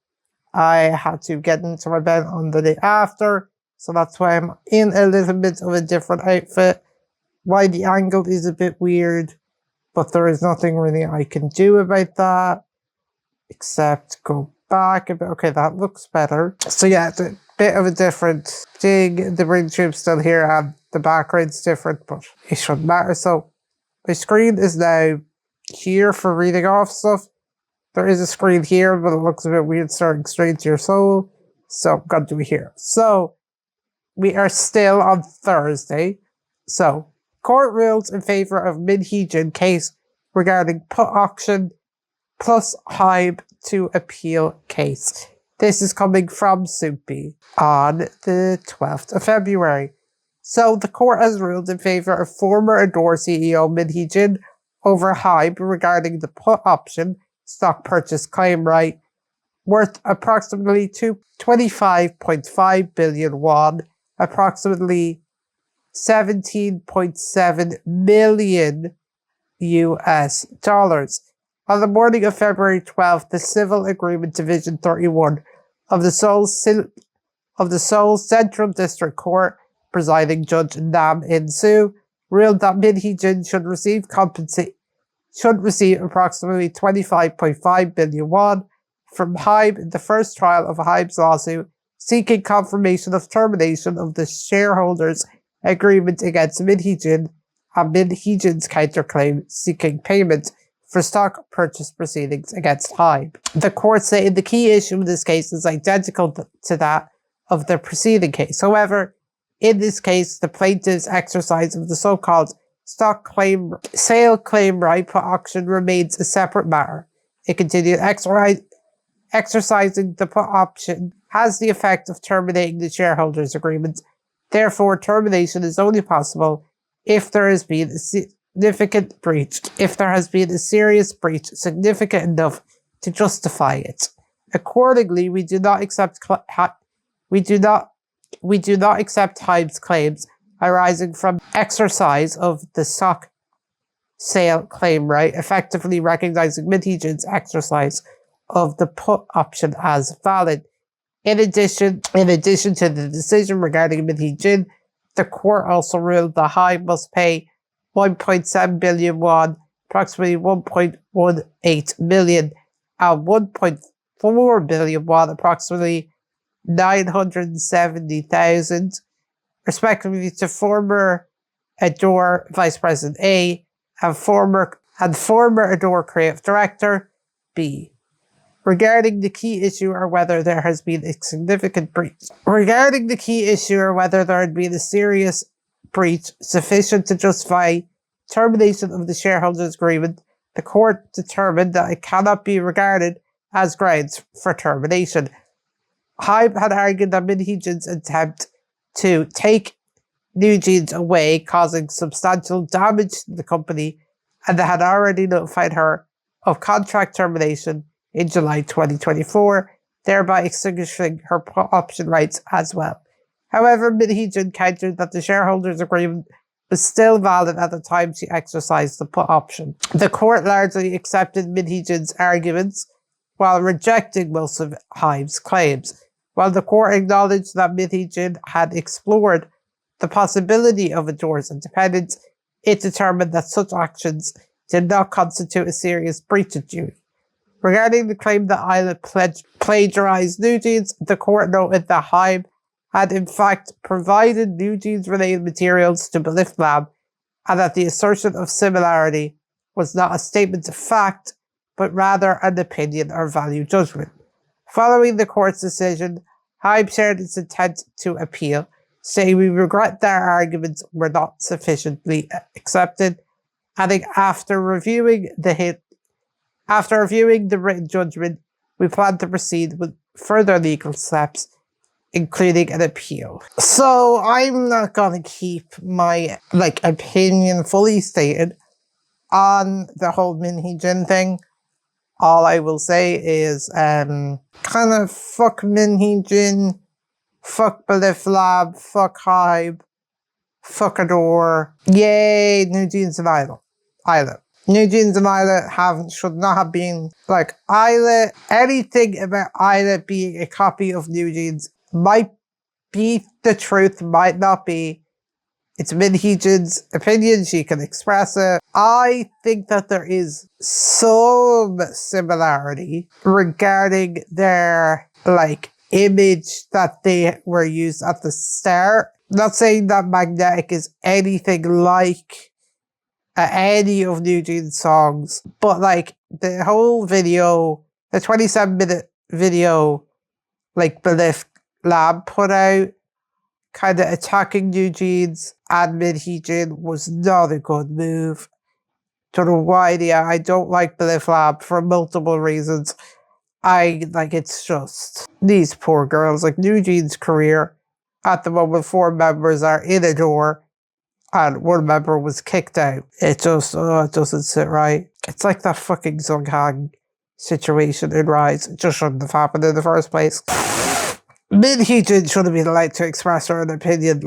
I had to get into my bed on the day after. So that's why I'm in a little bit of a different outfit. Why the angle is a bit weird, but there is nothing really I can do about that except go back a bit. Okay, that looks better. So yeah, it's a bit of a different thing. The ring tube's still here and the background's different, but it shouldn't matter. So my screen is now here for reading off stuff. There is a screen here, but it looks a bit weird starting straight to your soul. So I'm gonna do it here. So we are still on Thursday. So court rules in favor of Hee Jin case regarding put auction plus Hybe to appeal case. This is coming from Soupy on the 12th of February. So the court has ruled in favor of former Adore CEO Hee Jin over Hybe regarding the put option stock purchase claim right worth approximately 25.5 billion won, approximately 17.7 million US dollars. On the morning of February 12th, the Civil Agreement Division 31 of the Seoul Central District Court, presiding Judge Nam In-soo, ruled that Hee Jin should receive approximately 25.5 billion won from Hybe in the first trial of Hybe's lawsuit seeking confirmation of termination of the shareholders' agreement against Hee Jin and Hee Jin's counterclaim seeking payment for stock purchase proceedings against Hybe. The court said the key issue in this case is identical to that of the preceding case. However, in this case, the plaintiff's exercise of the so-called sale claim right put auction remains a separate matter. It continued exercising the put option has the effect of terminating the shareholders' agreement. Therefore, termination is only possible if there has been a significant breach, if there has been a serious breach significant enough to justify it. Accordingly, we do not accept Hybe's claims arising from exercise of the stock sale claim right, effectively recognizing Hee Jin's exercise of the put option as valid. In addition to the decision regarding Hee Jin, the court also ruled that Hybe must pay 1.7 billion won, approximately 1.18 million, and 1.4 billion won, approximately 970,000, respectively, to former Adore Vice President A and former Adore Creative Director B. Regarding the key issue or whether there has been a significant breach. Regarding the key issue or whether there had been a serious breach sufficient to justify termination of the shareholders' agreement, the court determined that it cannot be regarded as grounds for termination. Hybe had argued that Hee Jin's attempt to take New Jeans away, causing substantial damage to the company, and they had already notified her of contract termination in July 2024, thereby extinguishing her put option rights as well. However, Hee Jin countered that the shareholders' agreement was still valid at the time she exercised the put option. The court largely accepted Hee Jin's arguments while rejecting most of Hybe's claims. While the court acknowledged that Hee Jin had explored the possibility of Adore's independence, it determined that such actions did not constitute a serious breach of duty. Regarding the claim that Isla plagiarized New Jeans, the court noted that Hybe had in fact provided New Jeans related materials to Belief Lab, and that the assertion of similarity was not a statement of fact, but rather an opinion or value judgment. Following the court's decision, Hybe shared its intent to appeal, saying, "We regret that our arguments were not sufficiently accepted," adding, after reviewing the written judgment, we plan to proceed with further legal steps, including an appeal. So I'm not gonna keep my opinion fully stated on the whole Hee Jin thing. All I will say is kind of fuck Hee Jin, fuck Belief Lab, fuck Hybe, fuck Adore. Yay, New Jeans and Isla. New Jeans and Isla should not have been Isla. Anything about Isla being a copy of New Jeans might be the truth, might not be. It's Hee Jin's opinion, she can express it. I think that there is some similarity regarding their image that they were used at the start. Not saying that Magnetic is anything like any of New Jeans' songs, but the whole video, the 27-minute video Belief Lab put out, kind of attacking New Jeans and Hee Jin, was not a good move. Don't know why. I don't like Belief Lab for multiple reasons. It's just these poor girls. New Jeans' career at the moment, 4 members are in Adore and 1 member was kicked out. It just it doesn't sit right. It's like that fucking Sunghang situation in Rise. It just shouldn't have happened in the first place. Hee Jin should have been allowed to express her own opinion.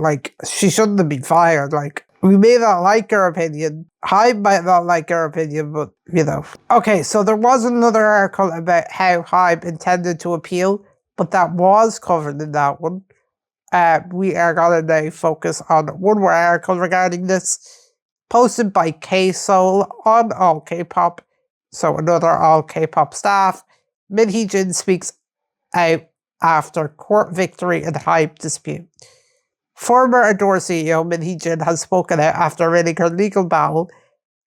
She shouldn't have been fired. We may not like her opinion. Hybe might not like her opinion, but, Okay, so there was another article about how Hybe intended to appeal, but that was covered in that one. We are going to now focus on one more article regarding this, posted by Seoul on All K-Pop, so another All K-Pop staff. Hee Jin speaks out after court victory in Hybe dispute. Former Adore CEO Hee Jin has spoken out after winning her legal battle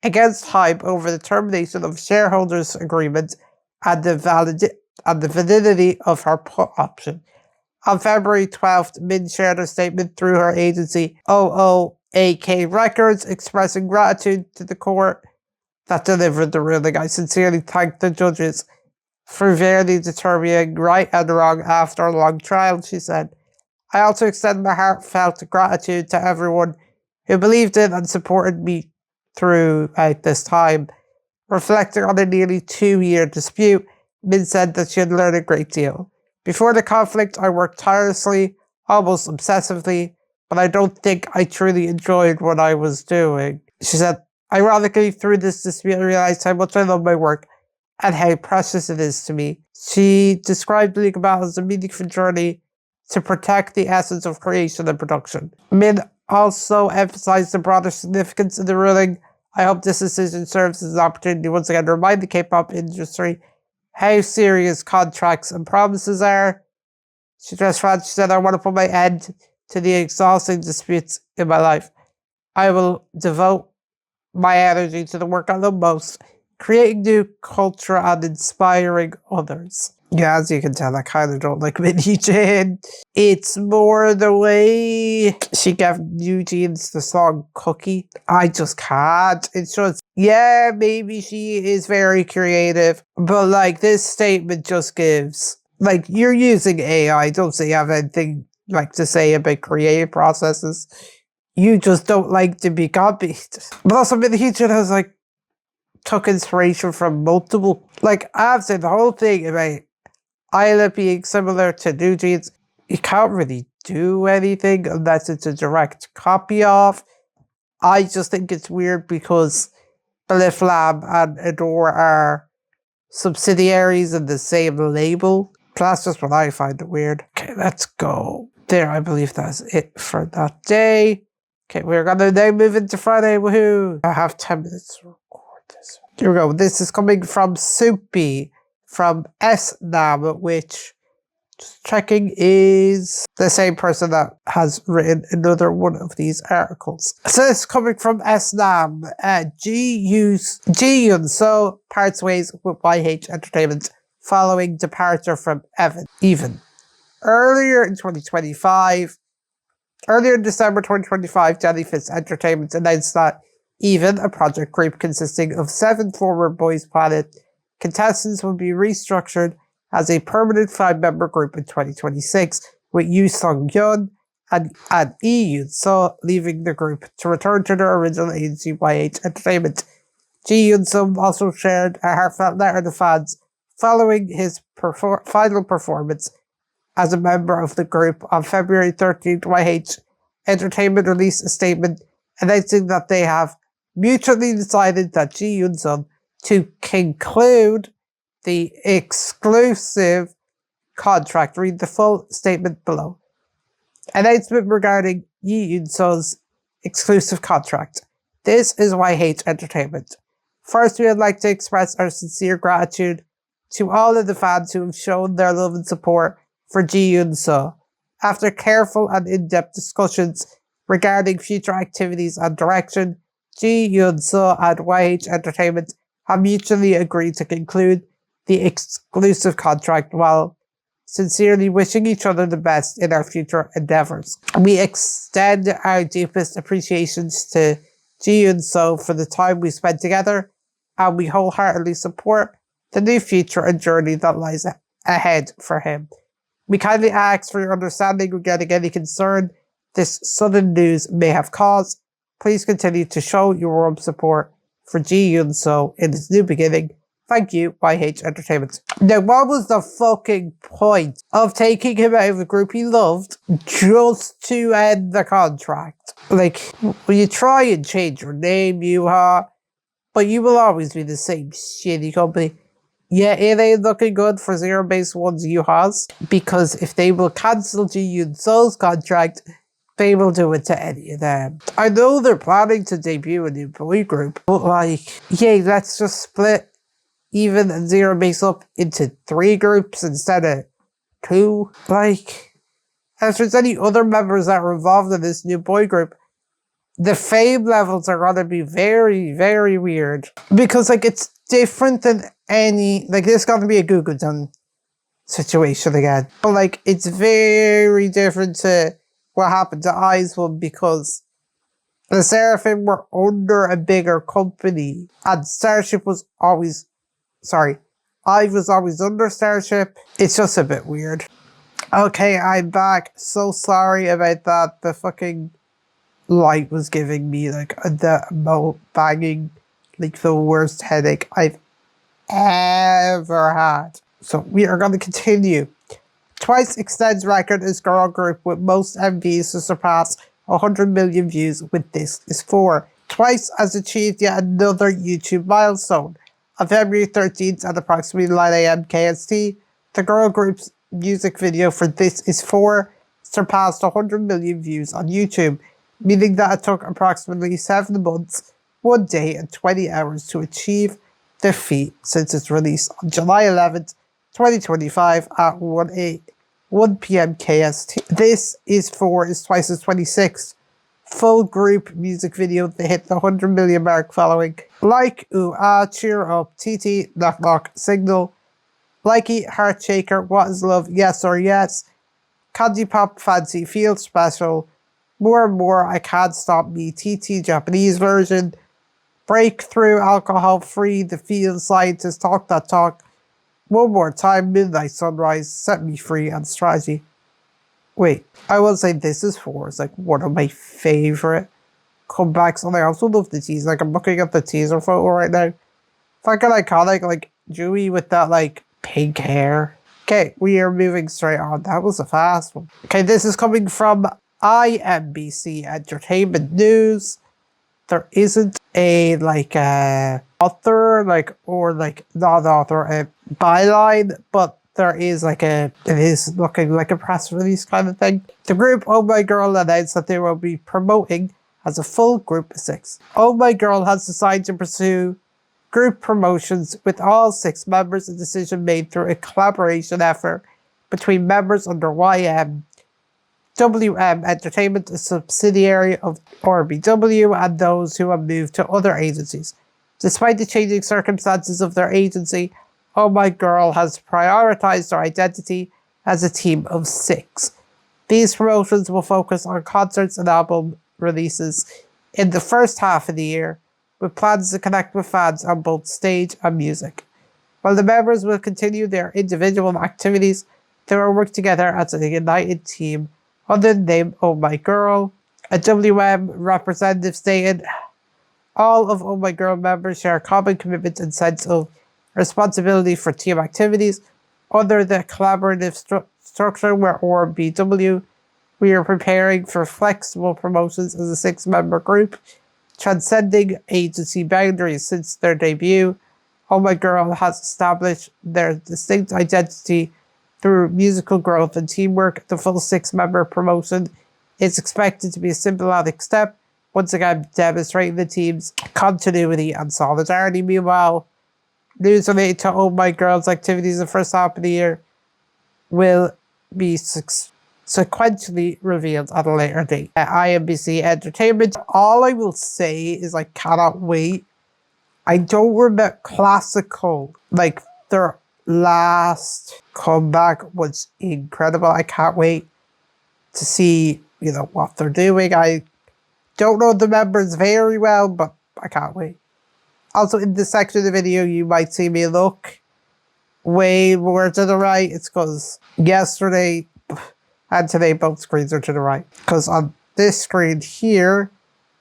against Hybe over the termination of shareholders' agreement and the validity of her put option. On February 12th, Min shared a statement through her agency OOAK Records expressing gratitude to the court that delivered the ruling. "I sincerely thank the judges for fairly determining right and wrong after a long trial," she said. "I also extend my heartfelt gratitude to everyone who believed in and supported me throughout this time." Reflecting on a nearly 2-year dispute, Min said that she had learned a great deal. "Before the conflict, I worked tirelessly, almost obsessively, but I don't think I truly enjoyed what I was doing." She said, "Ironically, through this dispute, I realized how much I love my work and how precious it is to me." She described legal battle as a meaningful journey to protect the essence of creation and production. Min also emphasized the broader significance of the ruling. "I hope this decision serves as an opportunity once again to remind the K-pop industry how serious contracts and promises are." She addressed fans. She said, "I want to put my end to the exhausting disputes in my life. I will devote my energy to the work I love most, creating new culture and inspiring others." Yeah, as you can tell, I kind of don't like Hee Jin. It's more the way she gave New Jeans the song Cookie. I just can't. It's just, yeah, maybe she is very creative, but this statement just gives like, you're using AI, don't say you have anything like to say about creative processes. You just don't like to be copied. But also, Hee Jin has like took inspiration from multiple, like I've said the whole thing about Isla being similar to New Jeans. You can't really do anything unless it's a direct copy of. I just think it's weird because Lab and Adore are subsidiaries in the same label. That's just what I find weird. Okay, let's go. There, I believe that's it for that day. Okay, we're gonna now move into Friday. Woohoo! I have 10 minutes to record this. Here we go. This is coming from Soupy from SNAM, which, just checking, is the same person that has written another one of these articles. So this is coming from SNAM. Yunseo parts ways with YH Entertainment following departure from EVNNE. Earlier in December 2025, Jellyfish Entertainment announced that EVNNE, a project group consisting of 7 former Boys Planet contestants, will be restructured as a permanent 5-member group in 2026, with Yoo Sung-yeon and Yunseo leaving the group to return to their original agency YH Entertainment. Yunseo also shared a heartfelt letter to fans following his final performance as a member of the group. On February 13th, YH Entertainment released a statement announcing that they have mutually decided that Yunseo to conclude the exclusive contract. Read the full statement below. Announcement regarding Yunseo's exclusive contract. This is YH Entertainment. First, we would like to express our sincere gratitude to all of the fans who have shown their love and support for Yunseo. After careful and in-depth discussions regarding future activities and direction, Yunseo and YH Entertainment have mutually agreed to conclude the exclusive contract while sincerely wishing each other the best in our future endeavors. We extend our deepest appreciations to Yunseo for the time we spent together, and we wholeheartedly support the new future and journey that lies ahead for him. We kindly ask for your understanding regarding any concern this sudden news may have caused. Please continue to show your warm support for Yunseo in his new beginning. Thank you, YH Entertainment. Now, what was the fucking point of taking him out of the group he loved just to end the contract? Like, will you try and change your name, Yuha? But you will always be the same shitty company. Yeah, it ain't looking good for ZEROBASEONE's Yuhas, because if they will cancel Yunseo's contract, they will do it to any of them. I know they're planning to debut a new boy group, but like, yeah, let's just split EVNNE and ZEROBASE up into 3 groups instead of 2. Like, if there's any other members that are involved in this new boy group, the fame levels are gonna be very, very weird. Because, like, it's different than any, like, this is gonna be a Google situation again. But, like, it's very different to what happened to IVE because the Seraphim were under a bigger company, and Starship was always, IVE was always under Starship. It's just a bit weird. Okay, I'm back. So sorry about that. The fucking light was giving me like the banging, like the worst headache I've ever had. So we are going to continue. Twice extends record as girl group with most MVs to surpass 100 million views with This Is 4. Twice has achieved yet another YouTube milestone. On February 13th at approximately 9 AM KST, the girl group's music video for This Is 4 surpassed 100 million views on YouTube, meaning that it took approximately 7 months, 1 day and 20 hours to achieve the feat since its release on July 11th, 2025 at 1 PM KST. This Is 4 is Twice's 26th full group music video to hit the 100 million mark following Like, Ooh Ah, Cheer Up, TT, Knock Knock, Signal, Likey, Heart Shaker, What Is Love, Yes or Yes, Kanji Pop, Fancy, Feel Special, More and More, I Can't Stop Me, TT Japanese version, Breakthrough, Alcohol Free, The Field Scientist, Talk That Talk, One More Time, Midnight Sunrise, Set Me Free, and Strategy. Wait, I will say This Is Four is like one of my favorite comebacks, and I also love the teaser. Like, I'm looking at the teaser photo right now. Fucking iconic, like Dewey with that like pink hair. Okay, we are moving straight on. That was a fast one. Okay, this is coming from IMBC Entertainment News. There isn't a like author, like, or like not author, a byline, but there is like it is looking like a press release kind of thing. The group Oh My Girl announced that they will be promoting as a full group of 6. Oh My Girl has decided to pursue group promotions with all 6 members, a decision made through a collaboration effort between members under WM Entertainment, a subsidiary of RBW, and those who have moved to other agencies. Despite the changing circumstances of their agency, Oh My Girl has prioritized their identity as a team of 6. These promotions will focus on concerts and album releases in the first half of the year, with plans to connect with fans on both stage and music. While the members will continue their individual activities, they will work together as a united team under the name Oh My Girl. A WM representative stated, all of Oh My Girl members share a common commitment and sense of responsibility for team activities. Under the collaborative structure where RBW, we are preparing for flexible promotions as a 6-member group, transcending agency boundaries. Since their debut, Oh My Girl has established their distinct identity through musical growth and teamwork. The full 6-member promotion is expected to be a symbolic step, once again demonstrating the team's continuity and solidarity. Meanwhile, news related to Oh My Girl's activities in the first half of the year will be sequentially revealed at a later date. At IMBC Entertainment, all I will say is I cannot wait. I don't remember classical, like their last comeback was incredible. I can't wait to see, you know, what they're doing. I don't know the members very well, but I can't wait. Also, in this section of the video, you might see me look way more to the right. It's because yesterday and today both screens are to the right. Because on this screen here,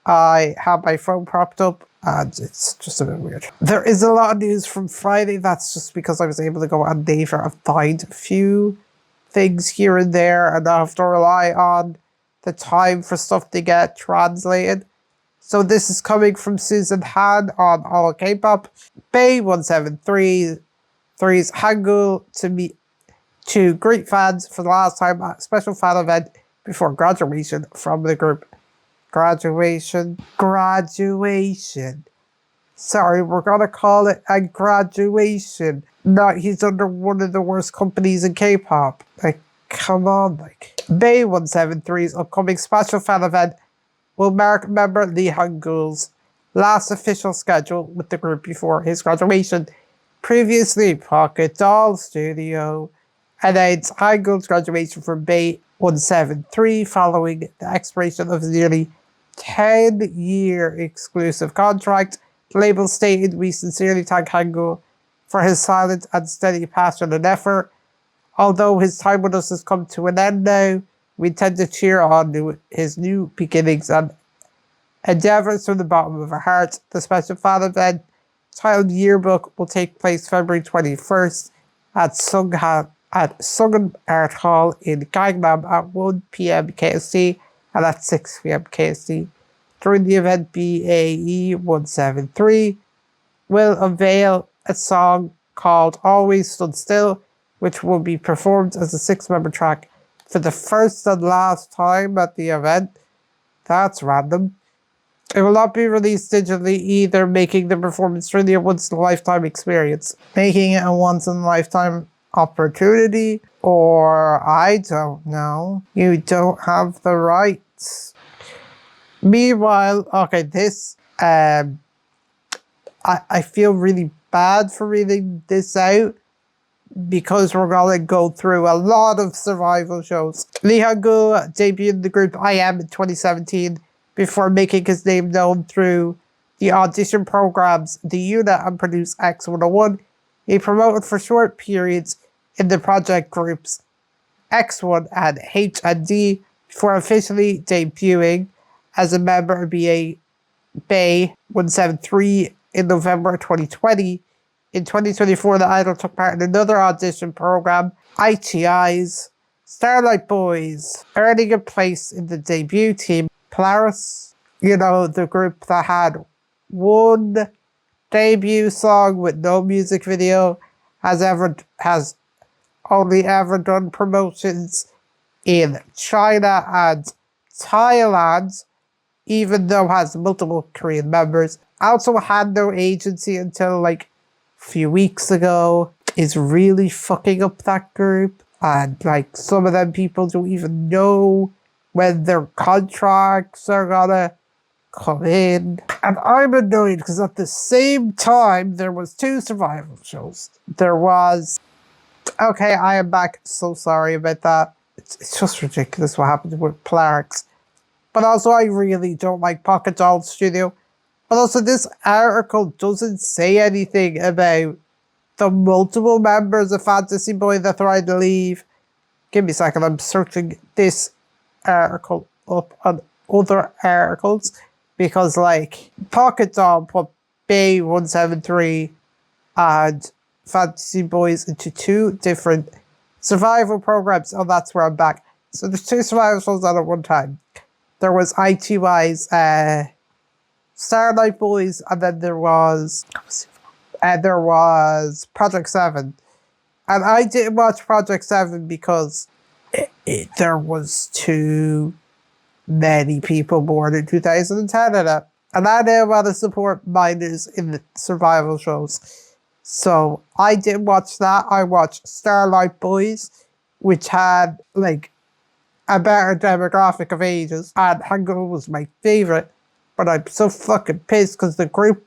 I have my phone propped up and it's just a bit weird. There is a lot of news from Friday. That's just because I was able to go on Naver and find a few things here and there and I have to rely on the time for stuff to get translated. So this is coming from Susan Han on All K-Pop. Bae173's Hangyul to greet fans for the last time at a special fan event before graduation from the group. Graduation. Sorry, we're gonna call it a graduation. No, he's under one of the worst companies in K-pop. Like, come on, like. Bae173's upcoming special fan event will mark member Lee Hangyul's last official schedule with the group before his graduation. Previously, Pocket Doll Studio announced Hangyul's graduation from Bae173 following the expiration of his nearly 10-year exclusive contract. The label stated, "We sincerely thank Hangyul for his silent and steady passion and effort. Although his time with us has come to an end now, we intend to cheer on his new beginnings and endeavors from the bottom of our hearts." The special fan event, titled Yearbook, will take place February 21st at Sungan Art Hall in Gangnam at 1 p.m. KST and at 6 p.m. KST. During the event, Bae173 will unveil a song called Always Stood Still, which will be performed as a 6-member track for the first and last time at the event. That's random. It will not be released digitally either, making the performance really a once-in-a-lifetime experience. Making it a once-in-a-lifetime opportunity, or I don't know. You don't have the rights. Meanwhile, okay, this, I feel really bad for reading this out because we're going to go through a lot of survival shows. Lee Hangyul debuted the group I.M in 2017 before making his name known through the audition programs The Unit and Produce X101. He promoted for short periods in the project groups X1 and H&D before officially debuting as a member of BA Bay 173 in November 2020. In 2024, the idol took part in another audition program, ITI's Starlight Boys, earning a place in the debut team, Polaris. You know, the group that had one debut song with no music video, has only ever done promotions in China and Thailand, even though it has multiple Korean members. Also had no agency until like a few weeks ago. Is really fucking up that group. And like some of them people don't even know when their contracts are gonna come in. And I'm annoyed because at the same time there was 2 survival shows. There was... Okay, I am back. So sorry about that. It's just ridiculous what happened with Polaris. But also I really don't like Pocket Doll Studio. But also this article doesn't say anything about the multiple members of Fantasy Boy that tried to leave. Give me a second, I'm searching this article up on other articles. Because like, Pocket Doll put Bay 173 and Fantasy Boys into 2 different survival programs. Oh, that's where I'm back. So there's 2 survival shows on at one time. There was ITY's Starlight Boys, and then there was Project 7. And I didn't watch Project 7 because there was too many people born in 2010 in it. And I didn't want to support minors in the survival shows. So I didn't watch that. I watched Starlight Boys, which had like a better demographic of ages. And Hangyul was my favourite. But I'm so fucking pissed because the group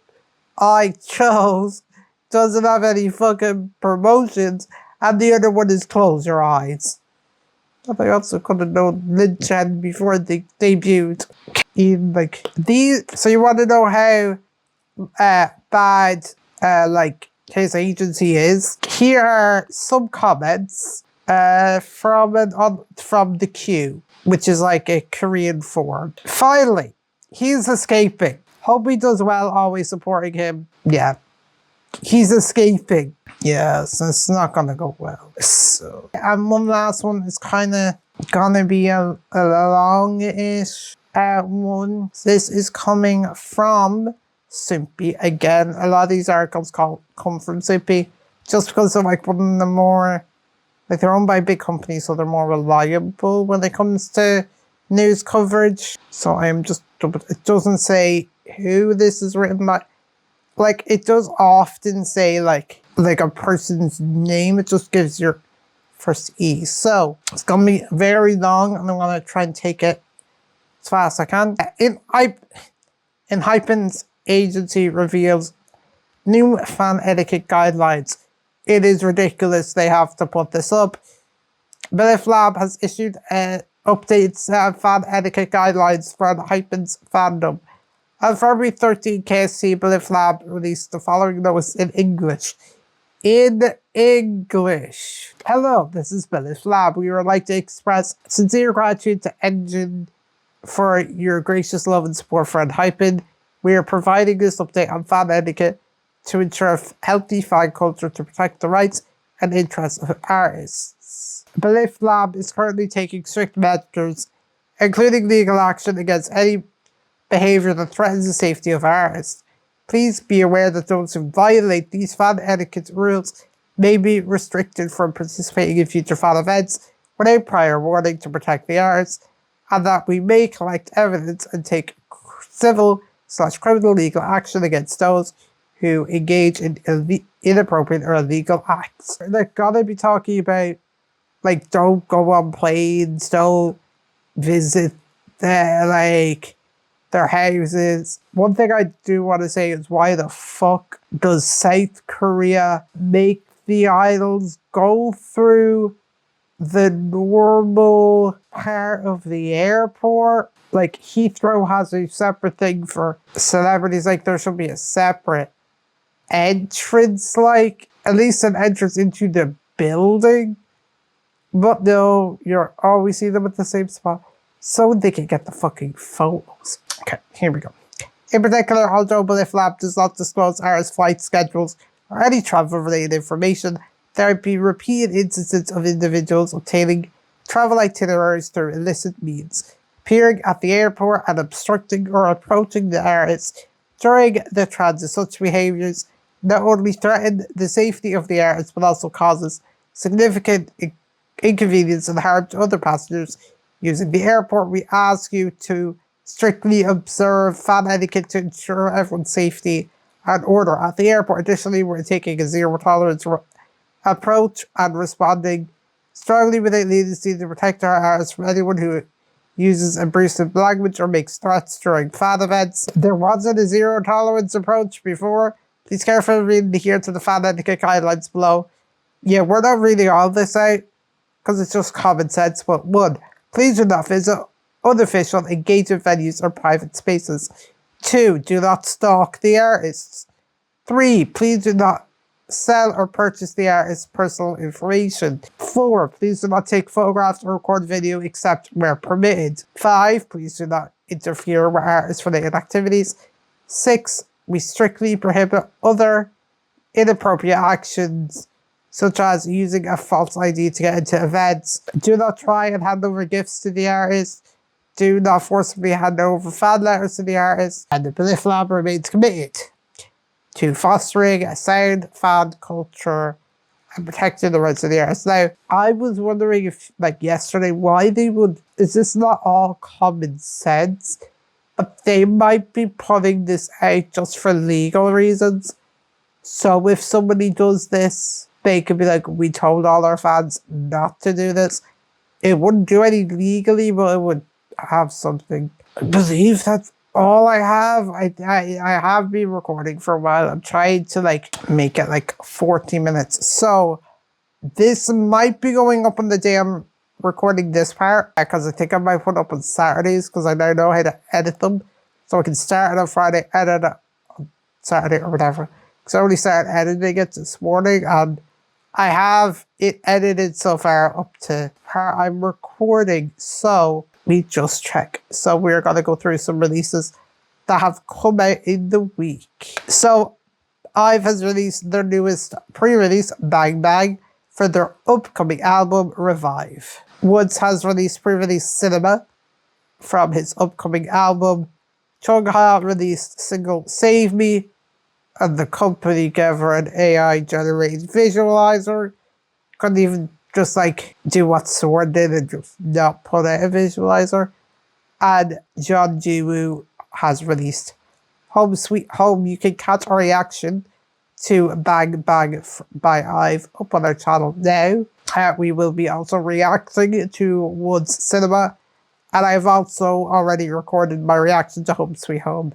I chose doesn't have any fucking promotions. And the other one is Close Your Eyes. And I also could have known Lin Chen before they debuted. In like these, so you want to know how bad like his agency is? Here are some comments from the Q, which is like a Korean forum. Finally, he's escaping. Hope he does well. Always supporting him. Yeah, he's escaping. Yeah, so it's not gonna go well. So, and one last one is kind of gonna be a long-ish one. This is coming from Simpy. Again, a lot of these articles come from Simpy, just because they're like one of the more, like they're owned by big companies, so they're more reliable when it comes to news coverage. So I'm just, it doesn't say who this is written by. Like, it does often say like a person's name. It just gives your first E. So it's gonna be very long, and I'm gonna try and take it as fast as I can. ENHYPEN's agency reveals new fan etiquette guidelines. It is ridiculous they have to put this up. Belief Lab has issued updates fan etiquette guidelines for ENHYPEN's fandom. On February 13, KSC Belief Lab released the following notice in English. In English. Hello, this is Belief Lab. We would like to express sincere gratitude to Engine for your gracious love and support for ENHYPEN. We are providing this update on fan etiquette to ensure a healthy fan culture to protect the rights and interests of artists. Belief Lab is currently taking strict measures, including legal action against any behavior that threatens the safety of artists. Please be aware that those who violate these fan etiquette rules may be restricted from participating in future fan events without prior warning to protect the artists, and that we may collect evidence and take civil/criminal legal action against those who engage in inappropriate or illegal acts. They're gonna be talking about, like, don't go on planes, don't visit their houses. One thing I do want to say is, why the fuck does South Korea make the idols go through the normal part of the airport? Like, Heathrow has a separate thing for celebrities. Like, there should be a separate entrance, like, at least an entrance into the building. But no, you're always seeing them at the same spot, so they can get the fucking photos. Okay, here we go. In particular, although Belief Lab does not disclose artist flight schedules or any travel-related information, there have been repeated instances of individuals obtaining travel itineraries through illicit means, appearing at the airport and obstructing or approaching the artists during the transit. Such behaviours not only threaten the safety of the artists but also causes significant inconvenience and harm to other passengers using the airport. We ask you to strictly observe fan etiquette to ensure everyone's safety and order at the airport. Additionally, we're taking a zero-tolerance approach and responding strongly without leniency to protect our artists from anyone who uses abusive language or makes threats during fan events. There wasn't a zero-tolerance approach before. Please carefully adhere to the fan etiquette guidelines below. Yeah, we're not reading all this out because it's just common sense, but 1. Please do not visit unofficial engagement venues or private spaces. 2. Do not stalk the artists. 3. Please do not sell or purchase the artist's personal information. 4. Please do not take photographs or record video except where permitted. 5. Please do not interfere with artist-related activities. 6. We strictly prohibit other inappropriate actions, such as using a false ID to get into events. Do not try and hand over gifts to the artist. Do not forcibly hand over fan letters to the artist. And the Belief Lab remains committed to fostering a sound fan culture and protecting the rights of the artists. Now, I was wondering if, like yesterday, why they would... Is this not all common sense? But they might be putting this out just for legal reasons. So if somebody does this, they could be like, we told all our fans not to do this. It wouldn't do any legally, but it would have something. I believe that's all I have. I have been recording for a while. I'm trying to make it 40 minutes. So this might be going up on the day I'm recording this part, because I think I might put up on Saturdays because I now know how to edit them. So I can start it on Friday, edit it on Saturday or whatever. Because I only started editing it this morning and I have it edited so far up to how I'm recording. So we just check. So we're going to go through some releases that have come out in the week. So IVE has released their newest pre-release, Bang Bang, for their upcoming album, Revive. Woods has released pre-release Cinema from his upcoming album. Chungha released single Save Me, and the company gave her an AI-generated visualizer. Couldn't even just do what Sword did and just not put out a visualizer. And John Jiwoo has released Home Sweet Home. You can catch our reaction to Bang Bang by IVE up on our channel now. We will be also reacting to Woods Cinema, and I've also already recorded my reaction to Home Sweet Home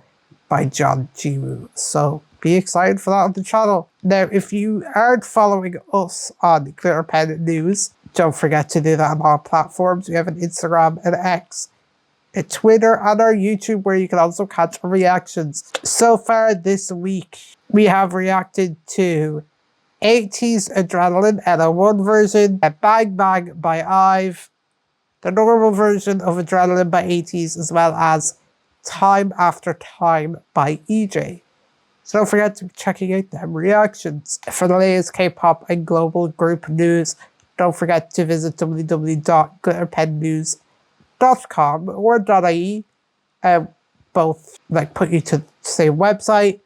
by John Jiwoo. So be excited for that on the channel. Now, if you aren't following us on Glitter Pen News, don't forget to do that on all platforms. We have an Instagram and X, a Twitter, and our YouTube, where you can also catch our reactions. So far this week, we have reacted to 80s Adrenaline NO1 version, a Bang Bang by IVE, the normal version of Adrenaline by 80s, as well as Time After Time by EJ. So don't forget to be checking out them reactions. For the latest Kpop and Global Group news, don't forget to visit www.glitterpennews.com or .ie. Both put you to the same website.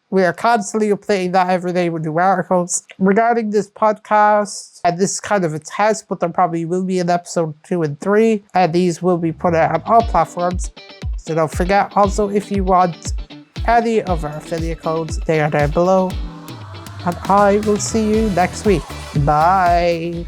We are constantly updating that every day with new articles. Regarding this podcast, and this is kind of a test, but there probably will be an episode 2 and 3, and these will be put out on all platforms. So don't forget, also, if you want any of our affiliate codes, they are down below. And I will see you next week. Bye.